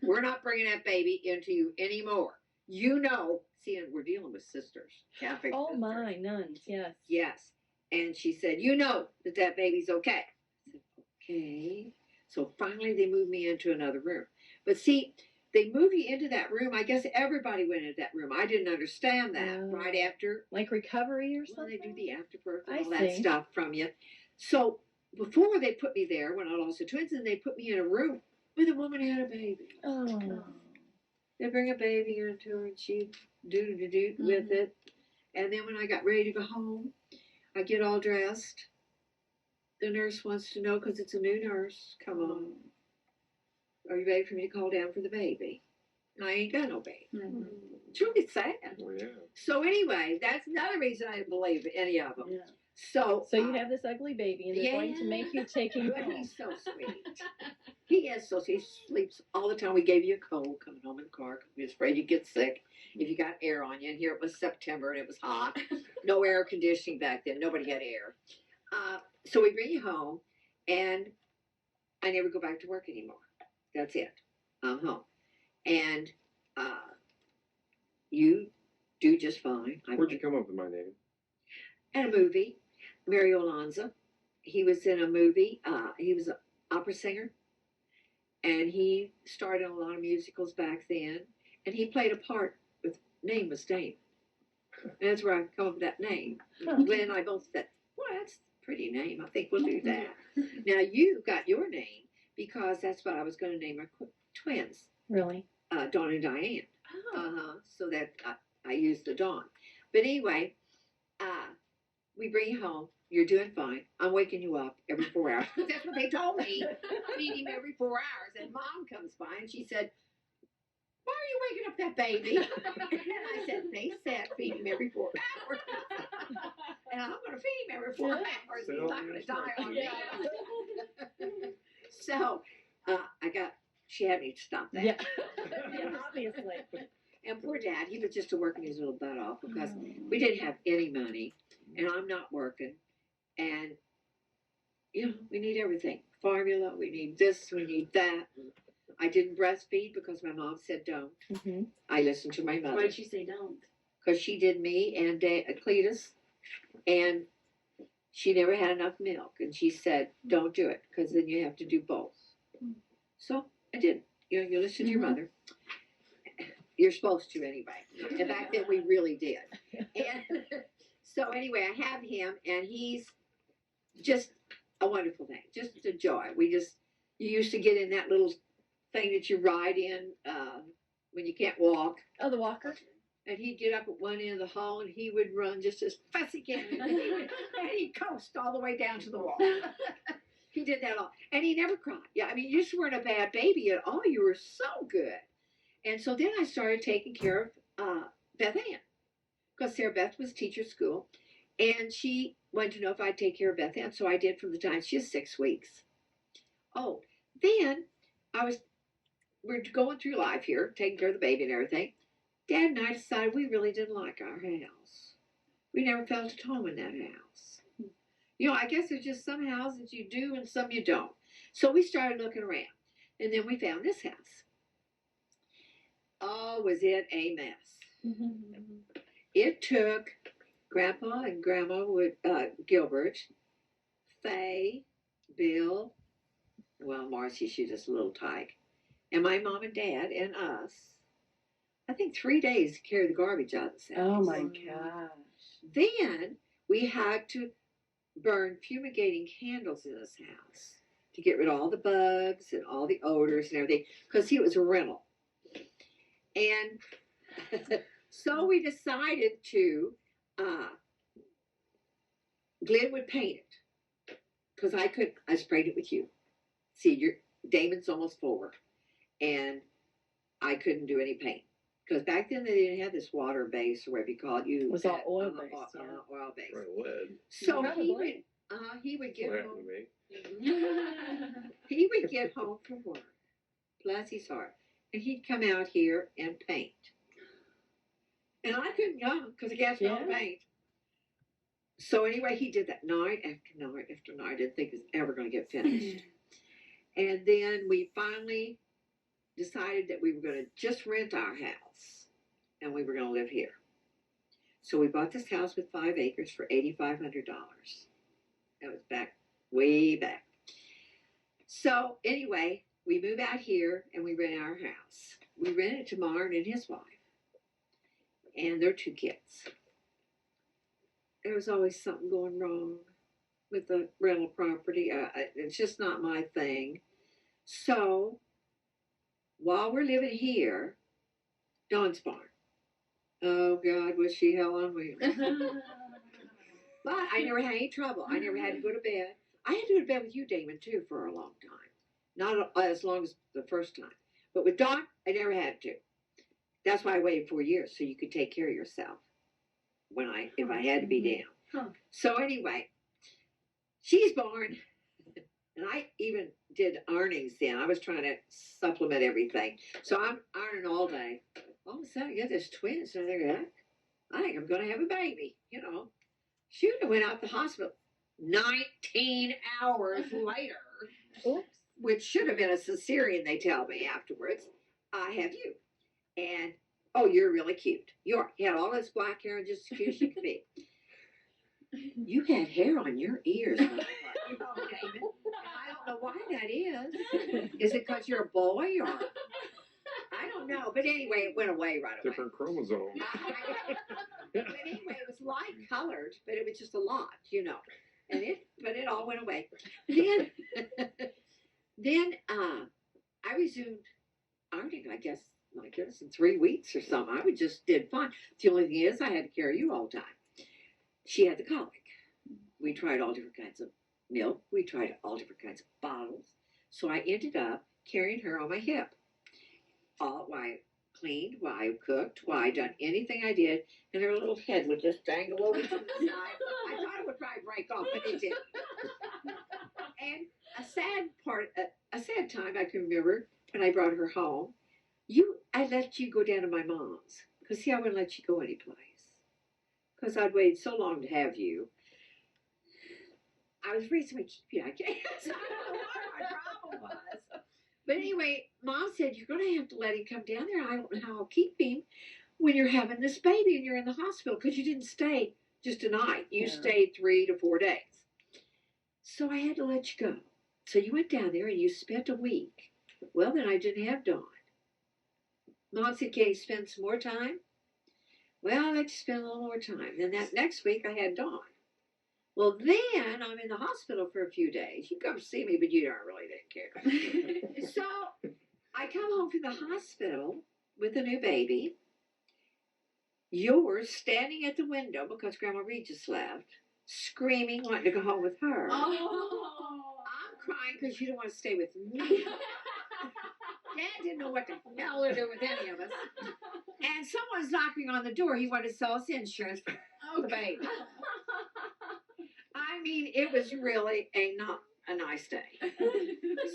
We're not bringing that baby into you anymore. You know, see, we're dealing with sisters, Catholic Oh, sisters. my, nuns, yes. Yes. And she said, you know that baby's okay. I said, okay. So finally they moved me into another room. But see, they move you into that room. I guess everybody went into that room. I didn't understand that right after. Like recovery or Well, something? they do the afterbirth and I all that see. stuff from you. So before they put me there, when I lost the twins, and they put me in a room with a woman who had a baby. Oh. They bring a baby into her and she do with it. And then when I got ready to go home, I get all dressed. The nurse wants to know, because it's a new nurse, come on. Are you ready for me to call down for the baby? And I ain't got no baby. Mm-hmm. It's really sad. Oh, yeah. So anyway, that's another reason I didn't believe any of them. Yeah. So you have this ugly baby, and they're going to make you take him But home. he's so sweet. He is so sweet. He sleeps all the time. We gave you a cold coming home in the car because we was afraid you'd get sick if you got air on you. And here it was September and it was hot. No air conditioning back then. Nobody had air. So we bring you home, and I never go back to work anymore. That's it. I'm home. And you do just fine. Where'd you come up with my name? At a movie, Mario Alonzo. He was in a movie. He was an opera singer. And he starred in a lot of musicals back then. And he played a part with name was Dave. And that's where I come up with that name. Glenn and I both said, well, that's a pretty name. I think we'll do that. Now, you got your name because that's what I was going to name our twins. Really? Dawn and Diane. Oh. So that I used the Dawn. But anyway, we bring you home. You're doing fine. I'm waking you up every 4 hours. That's what they told me. Feed him every 4 hours. And Mom comes by and she said, why are you waking up that baby? And I said, they said feed him every 4 hours. And I'm going to feed him every 4 hours. He's not going to die on me. So she had me stop that. Yeah. Yeah, obviously. And poor Dad, he was just working his little butt off because we didn't have any money, and I'm not working, and we need everything. Formula, we need this, we need that. I didn't breastfeed because my mom said don't. Mm-hmm. I listened to my mother. Why did she say don't? Because she did me and Cletus, and she never had enough milk, and she said don't do it because then you have to do both. So I did. You listen to your mother. You're supposed to anyway. And back then we really did. And so anyway, I have him, and he's just a wonderful thing, just a joy. You used to get in that little thing that you ride in when you can't walk. Oh, the walker? And he'd get up at one end of the hall, and he would run just as fast as he can. And he'd coast all the way down to the wall. He did that all. And he never cried. Yeah, I mean, you just weren't a bad baby at all. You were so good. And so then I started taking care of Beth Ann. Because Sarah Beth was teacher school. And she wanted to know if I'd take care of Beth Ann. So I did from the time she was 6 weeks. Oh, then we're going through life here, taking care of the baby and everything. Dad and I decided we really didn't like our house. We never felt at home in that house. I guess there's just some houses you do and some you don't. So we started looking around. And then we found this house. Oh, was it a mess. It took Grandpa and Grandma Gilbert, Faye, Bill, well, Marcy, she's just a little tyke, and my mom and dad and us, I think 3 days to carry the garbage out of this house. Oh, my gosh. Then we had to burn fumigating candles in this house to get rid of all the bugs and all the odors and everything, because it was a rental. And so we decided to, Glenn would paint it. Because I sprayed it with you. See, Damon's almost 4. And I couldn't do any paint. Because back then they didn't have this water base or whatever you call it. It was all oil based. Oil based. Right, lead. So Probably. he would get What home. happened to me? He would get home from work. Bless his heart. And he'd come out here and paint. And I couldn't go because I got no paint. So anyway, he did that night after night after night. I didn't think it was ever going to get finished. And then we finally decided that we were going to just rent our house. And we were going to live here. So we bought this house with 5 acres for $8,500. That was way back. So anyway, we move out here and we rent our house. We rented to Martin and his wife. And their 2 kids. There was always something going wrong with the rental property. It's just not my thing. So, while we're living here, Dawn's born. Oh, God, was she hell on wheels. But I never had any trouble. I never had to go to bed. I had to go to bed with you, Damon, too, for a long time. Not as long as the first time. But with Dawn, I never had to. That's why I waited 4 years, so you could take care of yourself if I had to be down. Huh. So anyway, she's born, and I even did earnings then. I was trying to supplement everything. So I'm earning all day. All of a sudden, I get this twins, and I think I'm going to have a baby, Shoot, I went out the hospital 19 hours later. Oops. which should have been a cesarean, they tell me afterwards. I have you. And, oh, you're really cute. You had all this black hair and just as cute as you could be. You had hair on your ears. David. And I don't know why that is. Is it because you're a boy or? I don't know. But anyway, it went away right away. Different chromosome. But anyway, it was light colored, but it was just a lot, you know. But it all went away. Then I resumed ironing, I guess in 3 weeks or something. I just did fine. The only thing is I had to carry you all the time. She had the colic. We tried all different kinds of milk. We tried all different kinds of bottles. So I ended up carrying her on my hip. Why I cleaned, why I cooked, why I done anything I did, and her little head would just dangle over to the side. I thought it would probably break off, but it didn't. And a sad time I can remember when I brought her home. I let you go down to my mom's because see, I wouldn't let you go anyplace because I'd waited so long to have you. I was raising my keep you, I guess. I don't know what my problem was. But anyway, Mom said, you're going to have to let him come down there. I don't know how I'll keep him when you're having this baby and you're in the hospital because you didn't stay just a night. You stayed 3 to 4 days. So I had to let you go. So you went down there and you spent a week. Well, then I didn't have Dawn. Mom said, can you spend some more time? Well, I let you spend a little more time. Then that next week I had Dawn. Well, then I'm in the hospital for a few days. You come see me, but you don't really didn't care. So I come home from the hospital with a new baby. You're standing at the window because Grandma Reed just left, screaming, wanting to go home with her. Oh. I'm crying because you don't want to stay with me. Dad didn't know what the hell to do with any of us. And someone's knocking on the door. He wanted to sell us insurance for the baby. I mean, it was really not a nice day.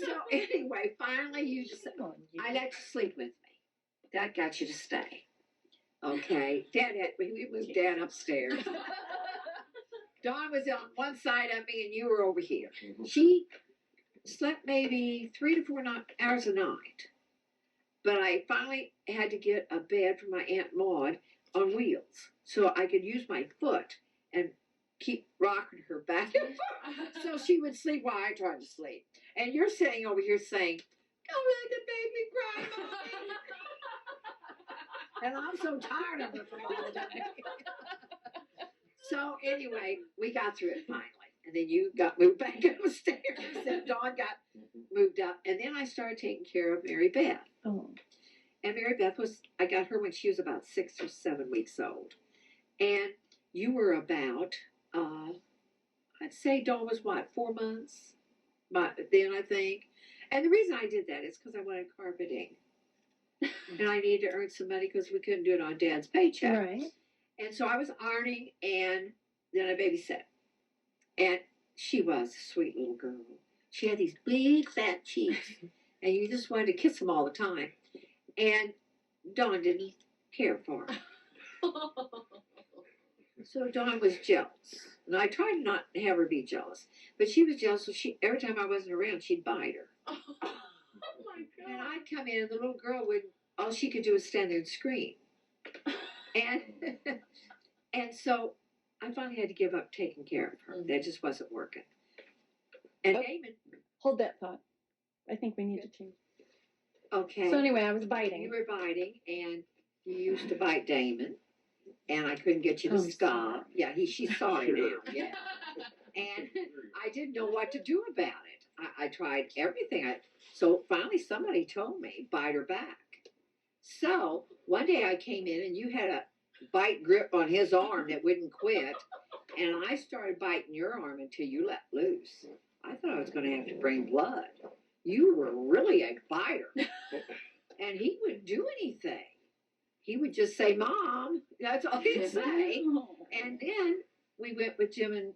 So anyway, finally you just said, I let you sleep with me. That got you to stay. Okay. We moved Dad upstairs. Dawn was on one side of me and you were over here. She slept maybe 3 to 4 hours a night. But I finally had to get a bed for my Aunt Maud on wheels so I could use my foot and keep rocking her back and forth so she would sleep while I tried to sleep. And you're sitting over here saying, don't let the baby cry, Mommy. And I'm so tired of it from all day. So anyway, we got through it finally. And then you got moved back upstairs and Dawn got moved up. And then I started taking care of Mary Beth. Oh. And Mary Beth I got her when she was about 6 or 7 weeks old. And you were about, I'd say Dawn was 4 months? But then I think. And the reason I did that is because I wanted carpeting. And I needed to earn some money because we couldn't do it on Dad's paycheck. Right. And so I was ironing and then I babysat. And she was a sweet little girl. She had these big fat cheeks. And you just wanted to kiss them all the time. And Dawn didn't care for her. So Dawn was jealous. And I tried not to have her be jealous. But she was jealous, so every time I wasn't around, she'd bite her. Oh my God. And I'd come in and the little girl all she could do was stand there and scream. And so I finally had to give up taking care of her. That just wasn't working. And Damon. Hold that thought. I think we need to change. Okay. So anyway, I was biting. You were biting, and you used to bite Damon, and I couldn't get you to stop. Yeah, she's sorry now. Yeah. And I didn't know what to do about it. I tried everything. So finally somebody told me, bite her back. So one day I came in, and you had a bite grip on his arm that wouldn't quit, and I started biting your arm until you let loose. I thought I was going to have to bring blood. You were really a biter. And he wouldn't do anything. He would just say, Mom. That's all he'd say. And then we went with Jim and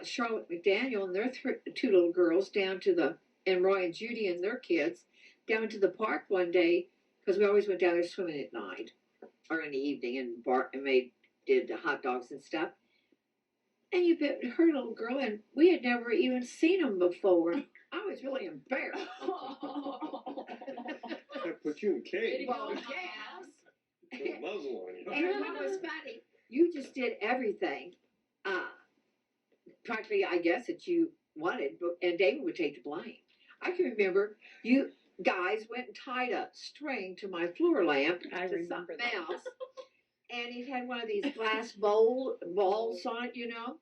Charlotte McDaniel and their 2 little girls and Roy and Judy and their kids down to the park one day because we always went down there swimming at night or in the evening and did hot dogs and stuff. And you bit her little girl, and we had never even seen them before. I was really embarrassed. That put you in cage. Well, Put yes. a muzzle on you. And what was funny, you just did everything, practically, I guess, that you wanted, but, and David would take the blame. I can remember you guys went and tied a string to my floor lamp I to remember something that. else, and it had one of these glass balls on it, you know,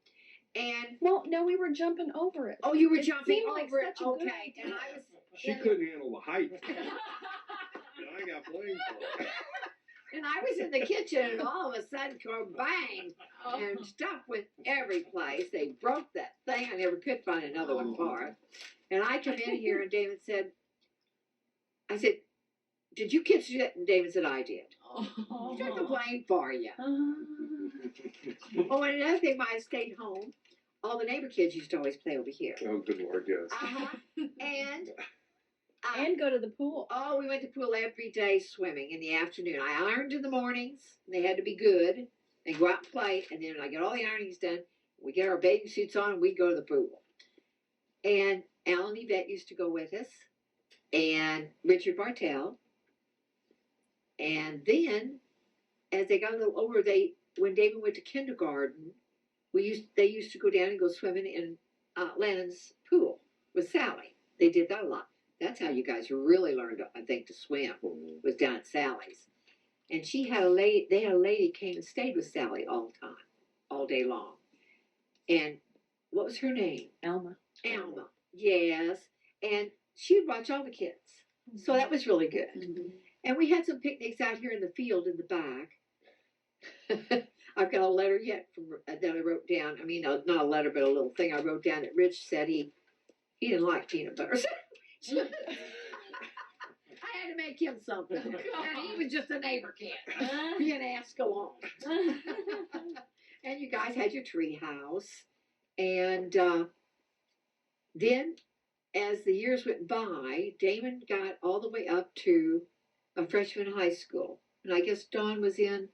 and Well, no, we were jumping over it. oh, you were It jumping seemed like over it, such a good okay, and idea. I was. She couldn't handle the height. And I got blamed for it. And I was in the kitchen, and all of a sudden, bang, and stuff went every place. They broke that thing. I never could find another one for it. And I come in here, and David said, I said, did you kids do that? And David said, I did. He took the blame for you. Oh, and another thing, when I stayed home, all the neighbor kids used to always play over here. Oh, good Lord, yes. And go to the pool. Oh, we went to pool every day swimming in the afternoon. I ironed in the mornings. They had to be good. And go out and play. And then when I get all the ironings done, we get our bathing suits on and we go to the pool. And Alan Yvette used to go with us. And Richard Bartell. And then, as they got a little older, when David went to kindergarten, they used to go down and go swimming in Lennon's pool with Sally. They did that a lot. That's how you guys really learned, I think, to swim, was down at Sally's. And they had a lady came and stayed with Sally all the time, all day long. And what was her name? Alma. Alma, yes. And she would watch all the kids. So that was really good. Mm-hmm. And we had some picnics out here in the field in the back. I've got a letter yet that I wrote down. I mean, not a letter, but a little thing I wrote down that Rich said he didn't like peanut butter. I had to make him something. And he was just a neighbor kid. He had asked along. And you guys had your tree house. And then, as the years went by, Damon got all the way up to a freshman in high school. And I guess Dawn was in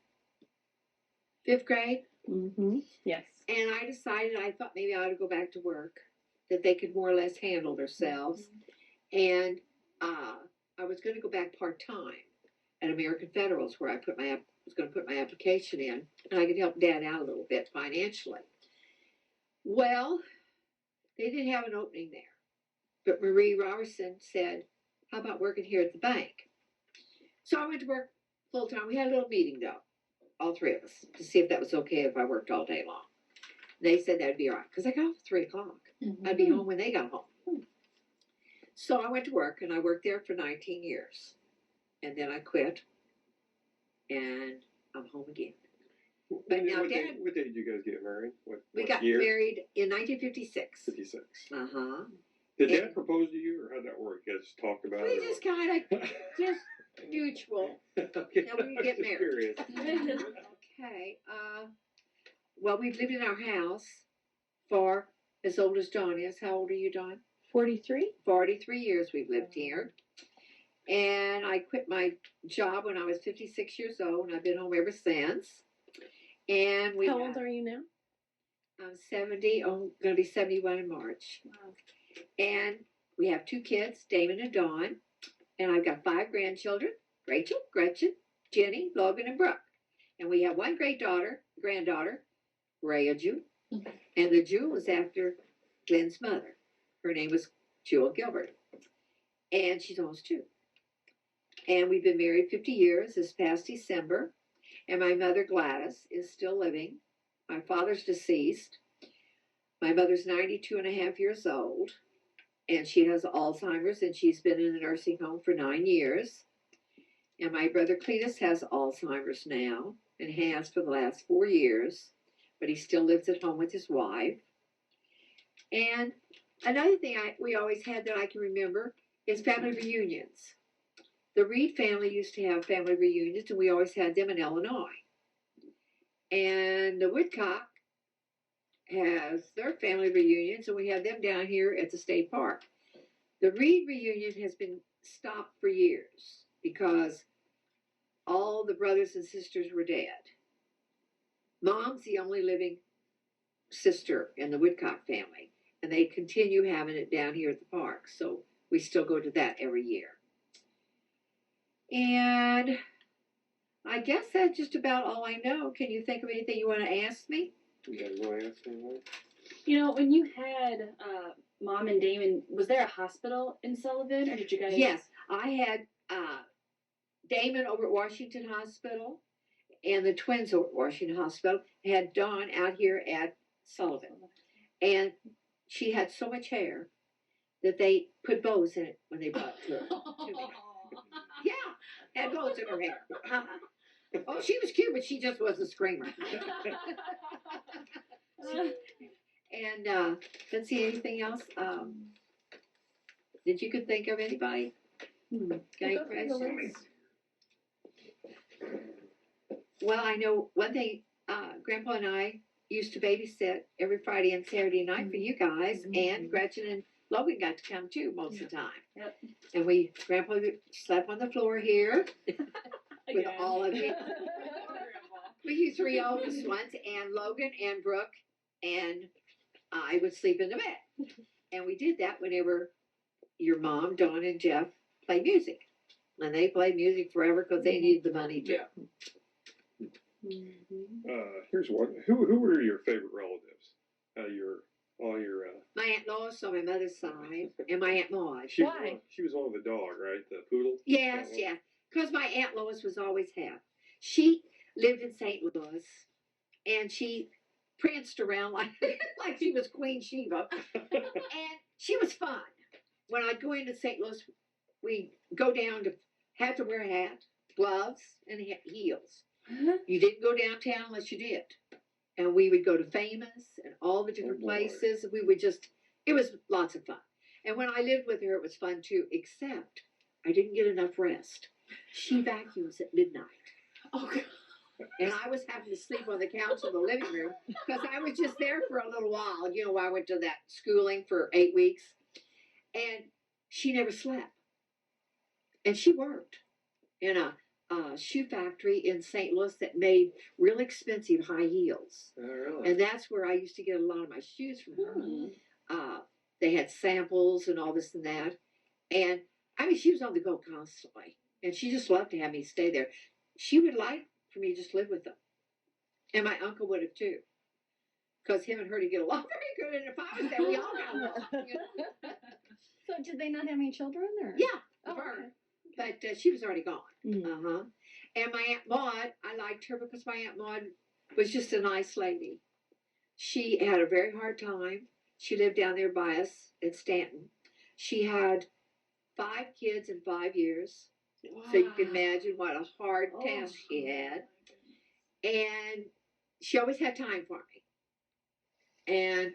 5th grade. Mm-hmm. Yes. And I decided, I thought maybe I ought to go back to work, that they could more or less handle themselves. And I was going to go back part-time at American Federals, where I was going to put my application in, and I could help Dad out a little bit financially. Well, they didn't have an opening there. But Marie Robertson said, how about working here at the bank? So I went to work full-time. We had a little meeting, though, all three of us, to see if that was okay if I worked all day long. They said that'd be all right, because I got off at 3 o'clock. Mm-hmm. I'd be home when they got home. So I went to work, and I worked there for 19 years. And then I quit, and I'm home again. But now, Dad... What day did you guys get married? We got married in 1956. 56. Uh-huh. Did Dad propose to you, or how'd that work? You guys just talked about it? We just kind of, just mutual. Okay. Now we get married. Okay. Well, we've lived in our house for as old as Dawn is. How old are you, Dawn? 43? 43 years we've lived here. And I quit my job when I was 56 years old, and I've been home ever since. And How old are you now? I'm 70. Oh, going to be 71 in March. Wow. And we have 2 kids, Damon and Dawn. And I've got 5 grandchildren, Rachel, Gretchen, Jenny, Logan, and Brooke. And we have 1 granddaughter, Rhea Jewel. And the Jewel was after Glenn's mother. Her name was Shirley Gilbert. And she's almost 2. And we've been married 50 years this past December. And my mother, Gladys, is still living. My father's deceased. My mother's 92 and a half years old. And she has Alzheimer's, and she's been in a nursing home for 9 years. And my brother Cletus has Alzheimer's now, and has for the last 4 years. But he still lives at home with his wife. And another thing we always had that I can remember is family reunions. The Reed family used to have family reunions, and we always had them in Illinois. And the Woodcock has their family reunions, and we have them down here at the state park. The Reed reunion has been stopped for years because all the brothers and sisters were dead. Mom's the only living sister in the Woodcock family. and they continue having it down here at the park. So we still go to that every year. And I guess that's just about all I know. Can you think of anything you want to ask me? You guys want to ask anyone? You know, when you had Mom and Damon, was there a hospital in Sullivan, or did you guys? Yes, I had Damon over at Washington Hospital, and the twins over at Washington Hospital. I had Dawn out here at Sullivan, and she had so much hair that they put bows in it when they brought it to her. To me. Yeah, had bows in her hair. Oh, she was cute, but she just was a screamer. And let's see, anything else? Did you could think of anybody? Got any questions? Well, I know one thing. Grandpa and I used to babysit every Friday and Saturday night for you guys, and Gretchen and Logan got to come too most of the time. Yep. And Grandpa slept on the floor here with all of you. With you three oldest ones, and Logan and Brooke, and I would sleep in the bed. And we did that whenever your mom, Dawn, and Jeff played music. And they played music forever because they needed the money too. Here's one. Who were your favorite relatives? My Aunt Lois on my mother's side, and my Aunt Maud. She Why? She was on the dog, right? The poodle. Yes, yeah. Because my Aunt Lois was always half. She lived in St. Louis, and she pranced around like she was Queen Sheba. And she was fun. When I'd go into St. Louis, we'd go down to have to wear a hat, gloves, and heels. You didn't go downtown unless you did. And we would go to Famous and all the different places. We would it was lots of fun. And when I lived with her, it was fun too, except I didn't get enough rest. She vacuums at midnight. Oh, God. And I was having to sleep on the couch in the living room because I was just there for a little while. You know, I went to that schooling for 8 weeks. And she never slept. And she worked in a shoe factory in St. Louis that made real expensive high heels. Oh, really? And that's where I used to get a lot of my shoes from her. They had samples and all this and that. And I mean, she was on the go constantly. And she just loved to have me stay there. She would like for me to just live with them. And my uncle would have too. Because him and her to get along very good. And if I was there, we all got along. You know? So did they not have any children? Or? Yeah, Oh, her. okay. But she was already gone. Mm. And my Aunt Maud, I liked her because my Aunt Maud was just a nice lady. She had a very hard time. She lived down there by us at Stanton. She had 5 kids in 5 years. Wow. So you can imagine what a hard task she had. And she always had time for me. And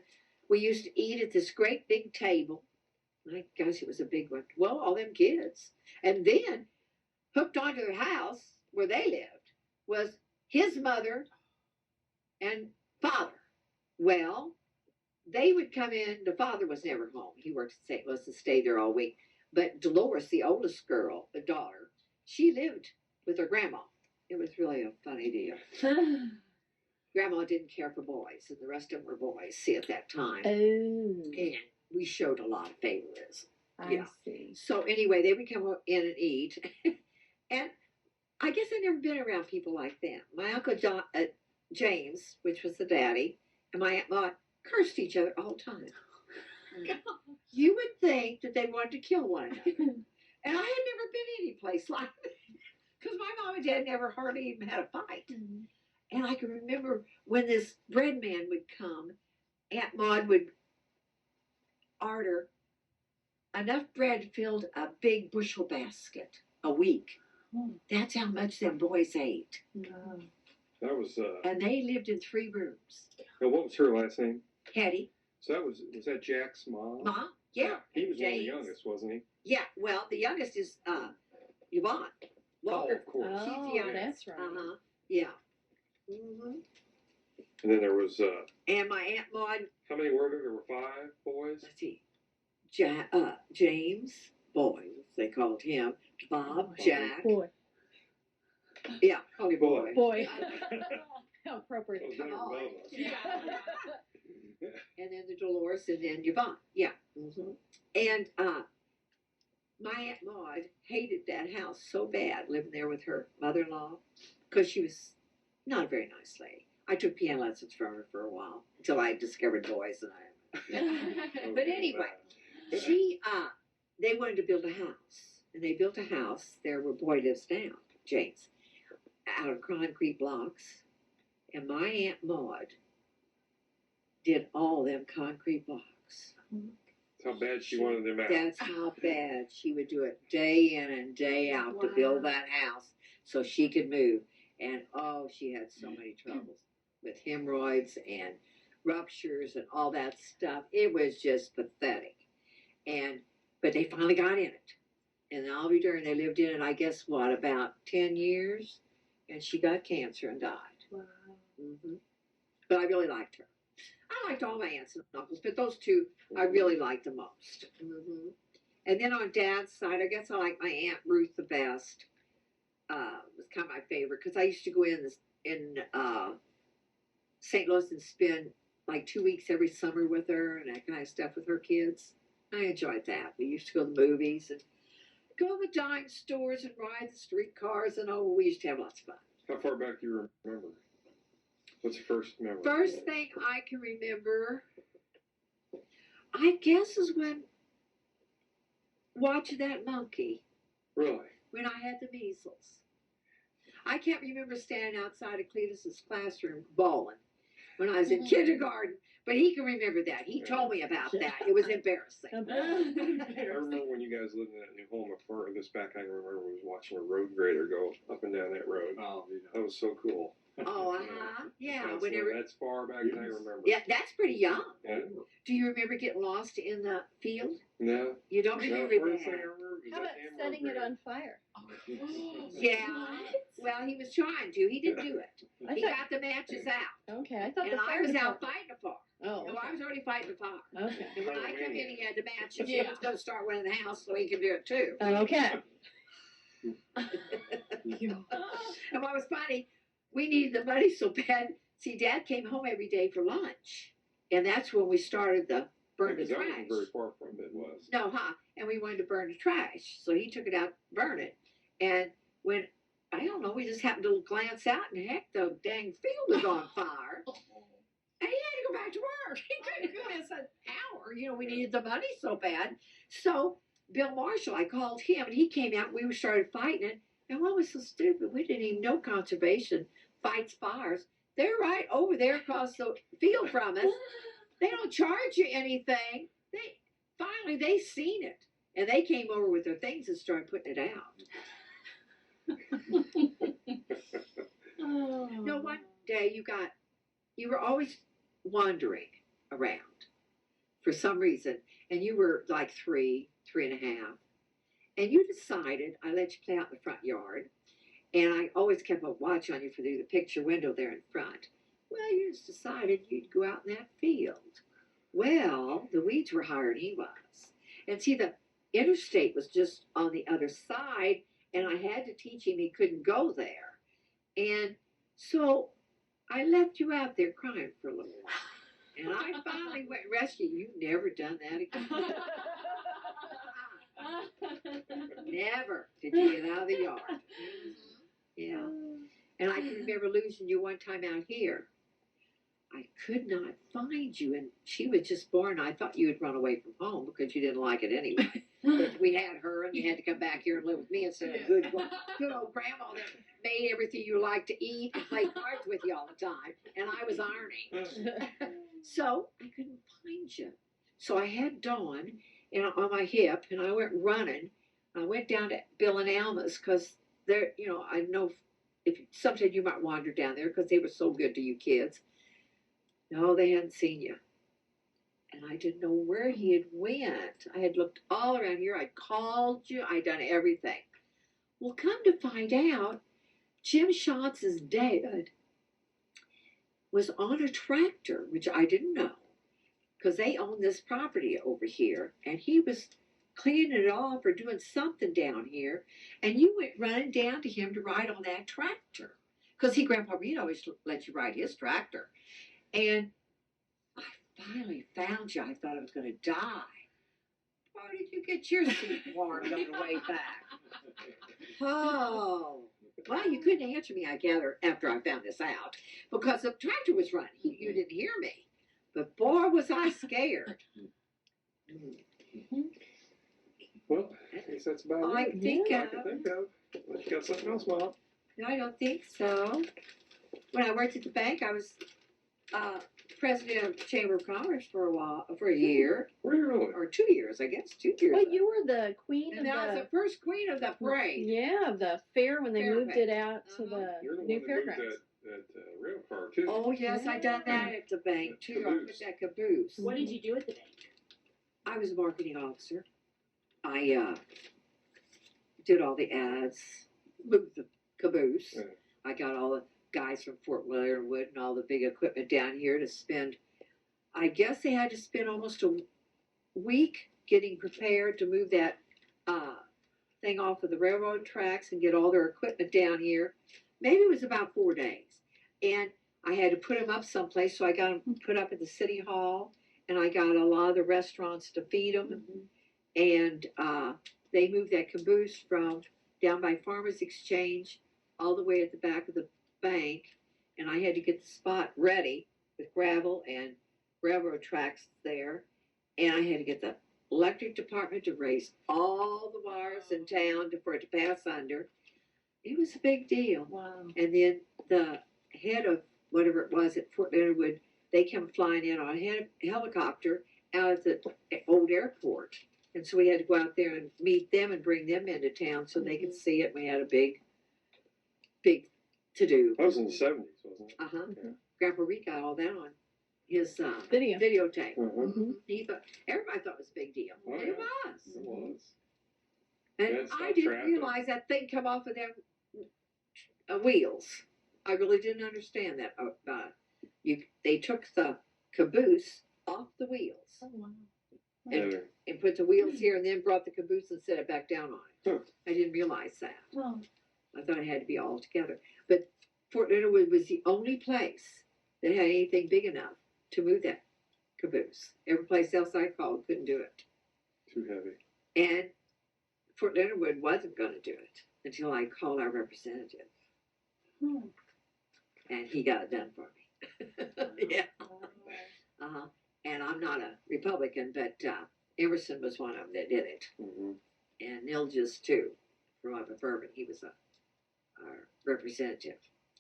we used to eat at this great big table. My gosh, it was a big one. Well, all them kids. And then hooked onto their house where they lived was his mother and father. Well, they would come in. The father was never home. He worked in St. Louis and stayed there all week. But Dolores, the oldest girl, the daughter, she lived with her grandma. It was really a funny deal. Grandma didn't care for boys, and the rest of them were boys, see, at that time. Oh. And we showed a lot of favoritism. I see. So anyway, they would come in and eat. And I guess I've never been around people like them. My Uncle James, which was the daddy, and my Aunt Maud cursed each other all the time. You would think that they wanted to kill one another. And I had never been any place like that. Because my mom and dad never hardly even had a fight. Mm-hmm. And I can remember when this bread man would come, Aunt Maud would order enough bread filled a big bushel basket a week. That's how much them boys ate. That was. And they lived in 3 rooms. And what was her last name? Hetty. So was that Jack's mom? Mom? Yeah. He was one of the James. youngest, wasn't he? Yeah, well, the youngest is Yvonne Walker. Of course. She's Oh, the youngest. that's right. Yeah. Mm-hmm. And then there was. And my Aunt Maud, How many were there? There were 5 boys. let's see, James, boys, they called him, Bob, Jack. Boy. Yeah, call me boy. Boy. How appropriate. Those men are above us. Yeah. and then the Dolores, and then Yvonne. Yeah. And my Aunt Maud hated that house so bad, living there with her mother-in-law, because she was not a very nice lady. I took piano lessons from her for a while until I discovered boys, and but anyway, they wanted to build a house, and they built a house there where Boy lives now, James, out of concrete blocks, and my Aunt Maud did all them concrete blocks. That's how bad she wanted them out. That's how bad she would do it day in and day out to build that house so she could move. And oh, she had so many troubles with hemorrhoids and ruptures and all that stuff. It was just pathetic. But they finally got in it. And I'll be darned, they lived in it, I guess, what, about 10 years? And she got cancer and died. Wow. But I really liked her. I liked all my aunts and uncles, but those two I really liked the most. And then on Dad's side, I guess I like my Aunt Ruth the best. Was kind of my favorite because I used to go in St. Louis and spend like 2 weeks every summer with her and that kind of stuff with her kids. I enjoyed that. We used to go to the movies and go to the dime stores and ride the streetcars, and oh, we used to have lots of fun. How far back do you remember? What's the first memory? First thing I can remember, I guess, is when watching that monkey. Really? When I had the measles. I can't remember standing outside of Cletus's classroom bawling when I was in kindergarten, but he can remember that. He told me about that. It was embarrassing. I remember when you guys lived in that new home. This back I remember was watching a road grader go up and down that road. Oh, That was so cool. Oh, yeah. That's far back than I remember. Yeah, that's pretty young. Yeah. Do you remember getting lost in the field? No. You don't remember First thing I that? remember was How that about damn setting road it on fire? Yeah. Well, he was trying to. He didn't do it. He got the matches out. Okay, I thought And the I fire was out department. fighting a fire. Oh, No, I was already fighting the fire. okay. And when I come in, he had the matches. He Yeah. was going to start one in the house so he could do it too. Okay. And what was funny, we needed the money so bad. See, Dad came home every day for lunch. And that's when we started the burn the That trash. wasn't very far from it was. No, and we wanted to burn the trash. So he took it out, burn it. And when, I don't know, we just happened to glance out and heck, the dang field was on fire. And he had to go back to work. He couldn't miss an hour. You know, we needed the money so bad. So Bill Marshall, I called him, and he came out, and we started fighting it. And what was so stupid? We didn't even know conservation fights fires. They're right over there across the field from us. They don't charge you anything. They seen it. And they came over with their things and started putting it out. No, one day you were always wandering around for some reason, and you were like 3 and a half, and you decided, I let you play out in the front yard, and I always kept a watch on you through the picture window there in front. Well, you just decided you'd go out in that field. Well, the weeds were higher than he was. And see, the interstate was just on the other side, and I had to teach him he couldn't go there. And so I left you out there crying for a little while. And I finally went and rescued you. You've never done that again. Never did you get out of the yard. Yeah. And I can remember losing you one time out here. I could not find you, and she was just born. I thought you had run away from home because you didn't like it anyway. But we had her, and you had to come back here and live with me instead of good old grandma that made everything you like to eat and played cards with you all the time. And I was ironing. So I couldn't find you. So I had Dawn on my hip, and I went running. I went down to Bill and Alma's because they're, I know if sometime you might wander down there because they were so good to you kids. No, they hadn't seen you. And I didn't know where he had went. I had looked all around here. I called you. I'd done everything. Well, come to find out, Jim Schatz's dad was on a tractor, which I didn't know, because they own this property over here. And he was cleaning it off or doing something down here. And you went running down to him to ride on that tractor. Because Grandpa Reed always let you ride his tractor. And I finally found you. I thought I was going to die. How did you get your seat warmed on the way back? Oh, well, you couldn't answer me, I gather, after I found this out, because the tractor was running. You didn't hear me. But boy, was I scared. Well, I guess that's about I it. think, I can think of. Unless you got something else, Mom. no, I don't think so. When I worked at the bank, I was president of the Chamber of Commerce for a year, Really? or 2 years, I guess, 2 years. Well, you were the queen And of I was the the first queen of the parade. yeah, of the fair when they moved Fairbanks. it out to the You're the new one that moved fairgrounds. that rail car, too. Oh, yes, I done that at the bank, too. I put Caboose. that caboose. What did you do at the bank? I was a marketing officer. I did all the ads, moved the caboose. Yeah. I got all the guys from Fort Leonard Wood and all the big equipment down here to spend. I guess they had to spend almost a week getting prepared to move that thing off of the railroad tracks and get all their equipment down here. Maybe it was about 4 days. And I had to put them up someplace, so I got them put up at the city hall, and I got a lot of the restaurants to feed them. And they moved that caboose from down by Farmers Exchange all the way at the back of the bank, and I had to get the spot ready with gravel and railroad tracks there, and I had to get the electric department to raise all the wires in town for it to pass under. It was a big deal. Wow. And then the head of whatever it was at Fort Leonard Wood, they came flying in on a helicopter out of the old airport. And so we had to go out there and meet them and bring them into town so they could see it. We had a big to-do. That was in the 70s, wasn't it? Uh-huh. Yeah. Grandpa Reed got all that on his Video. videotape. Uh-huh. He thought, everybody thought it was a big deal. Oh, It yeah. was. It was. And Yeah, I stop didn't traffic. realize that thing come off of them wheels. I really didn't understand that about it. They took the caboose off the wheels Oh, wow. Yeah. and put the wheels here and then brought the caboose and set it back down on it. Huh. I didn't realize that. Well, I thought it had to be all together. But Fort Leonard Wood was the only place that had anything big enough to move that caboose. Every place else I called couldn't do it. Too heavy. And Fort Leonard Wood wasn't going to do it until I called our representative. And he got it done for me. Yeah. Uh-huh. And I'm not a Republican, but Emerson was one of them that did it. Mm-hmm. And Nilges too, from up in Bourbon. He was our representative.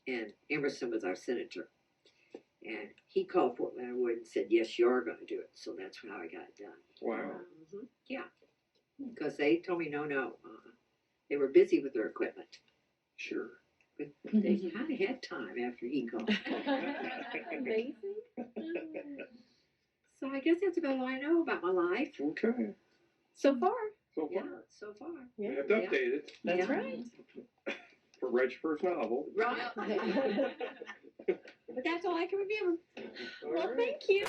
And Emerson was our senator. And he called Fort Leonard Wood and said, yes, you are going to do it. So that's how I got it done. Wow. Mm-hmm. Yeah. Because they told me, no. They were busy with their equipment. Sure. But they kind of had time after he called. amazing. So I guess that's about all I know about my life. Okay. So far. So far. Yeah, so far. We Yeah. have to update it That's Yeah. right. for Reg's first novel. Right. But that's all I can remember. All Well, right. thank you.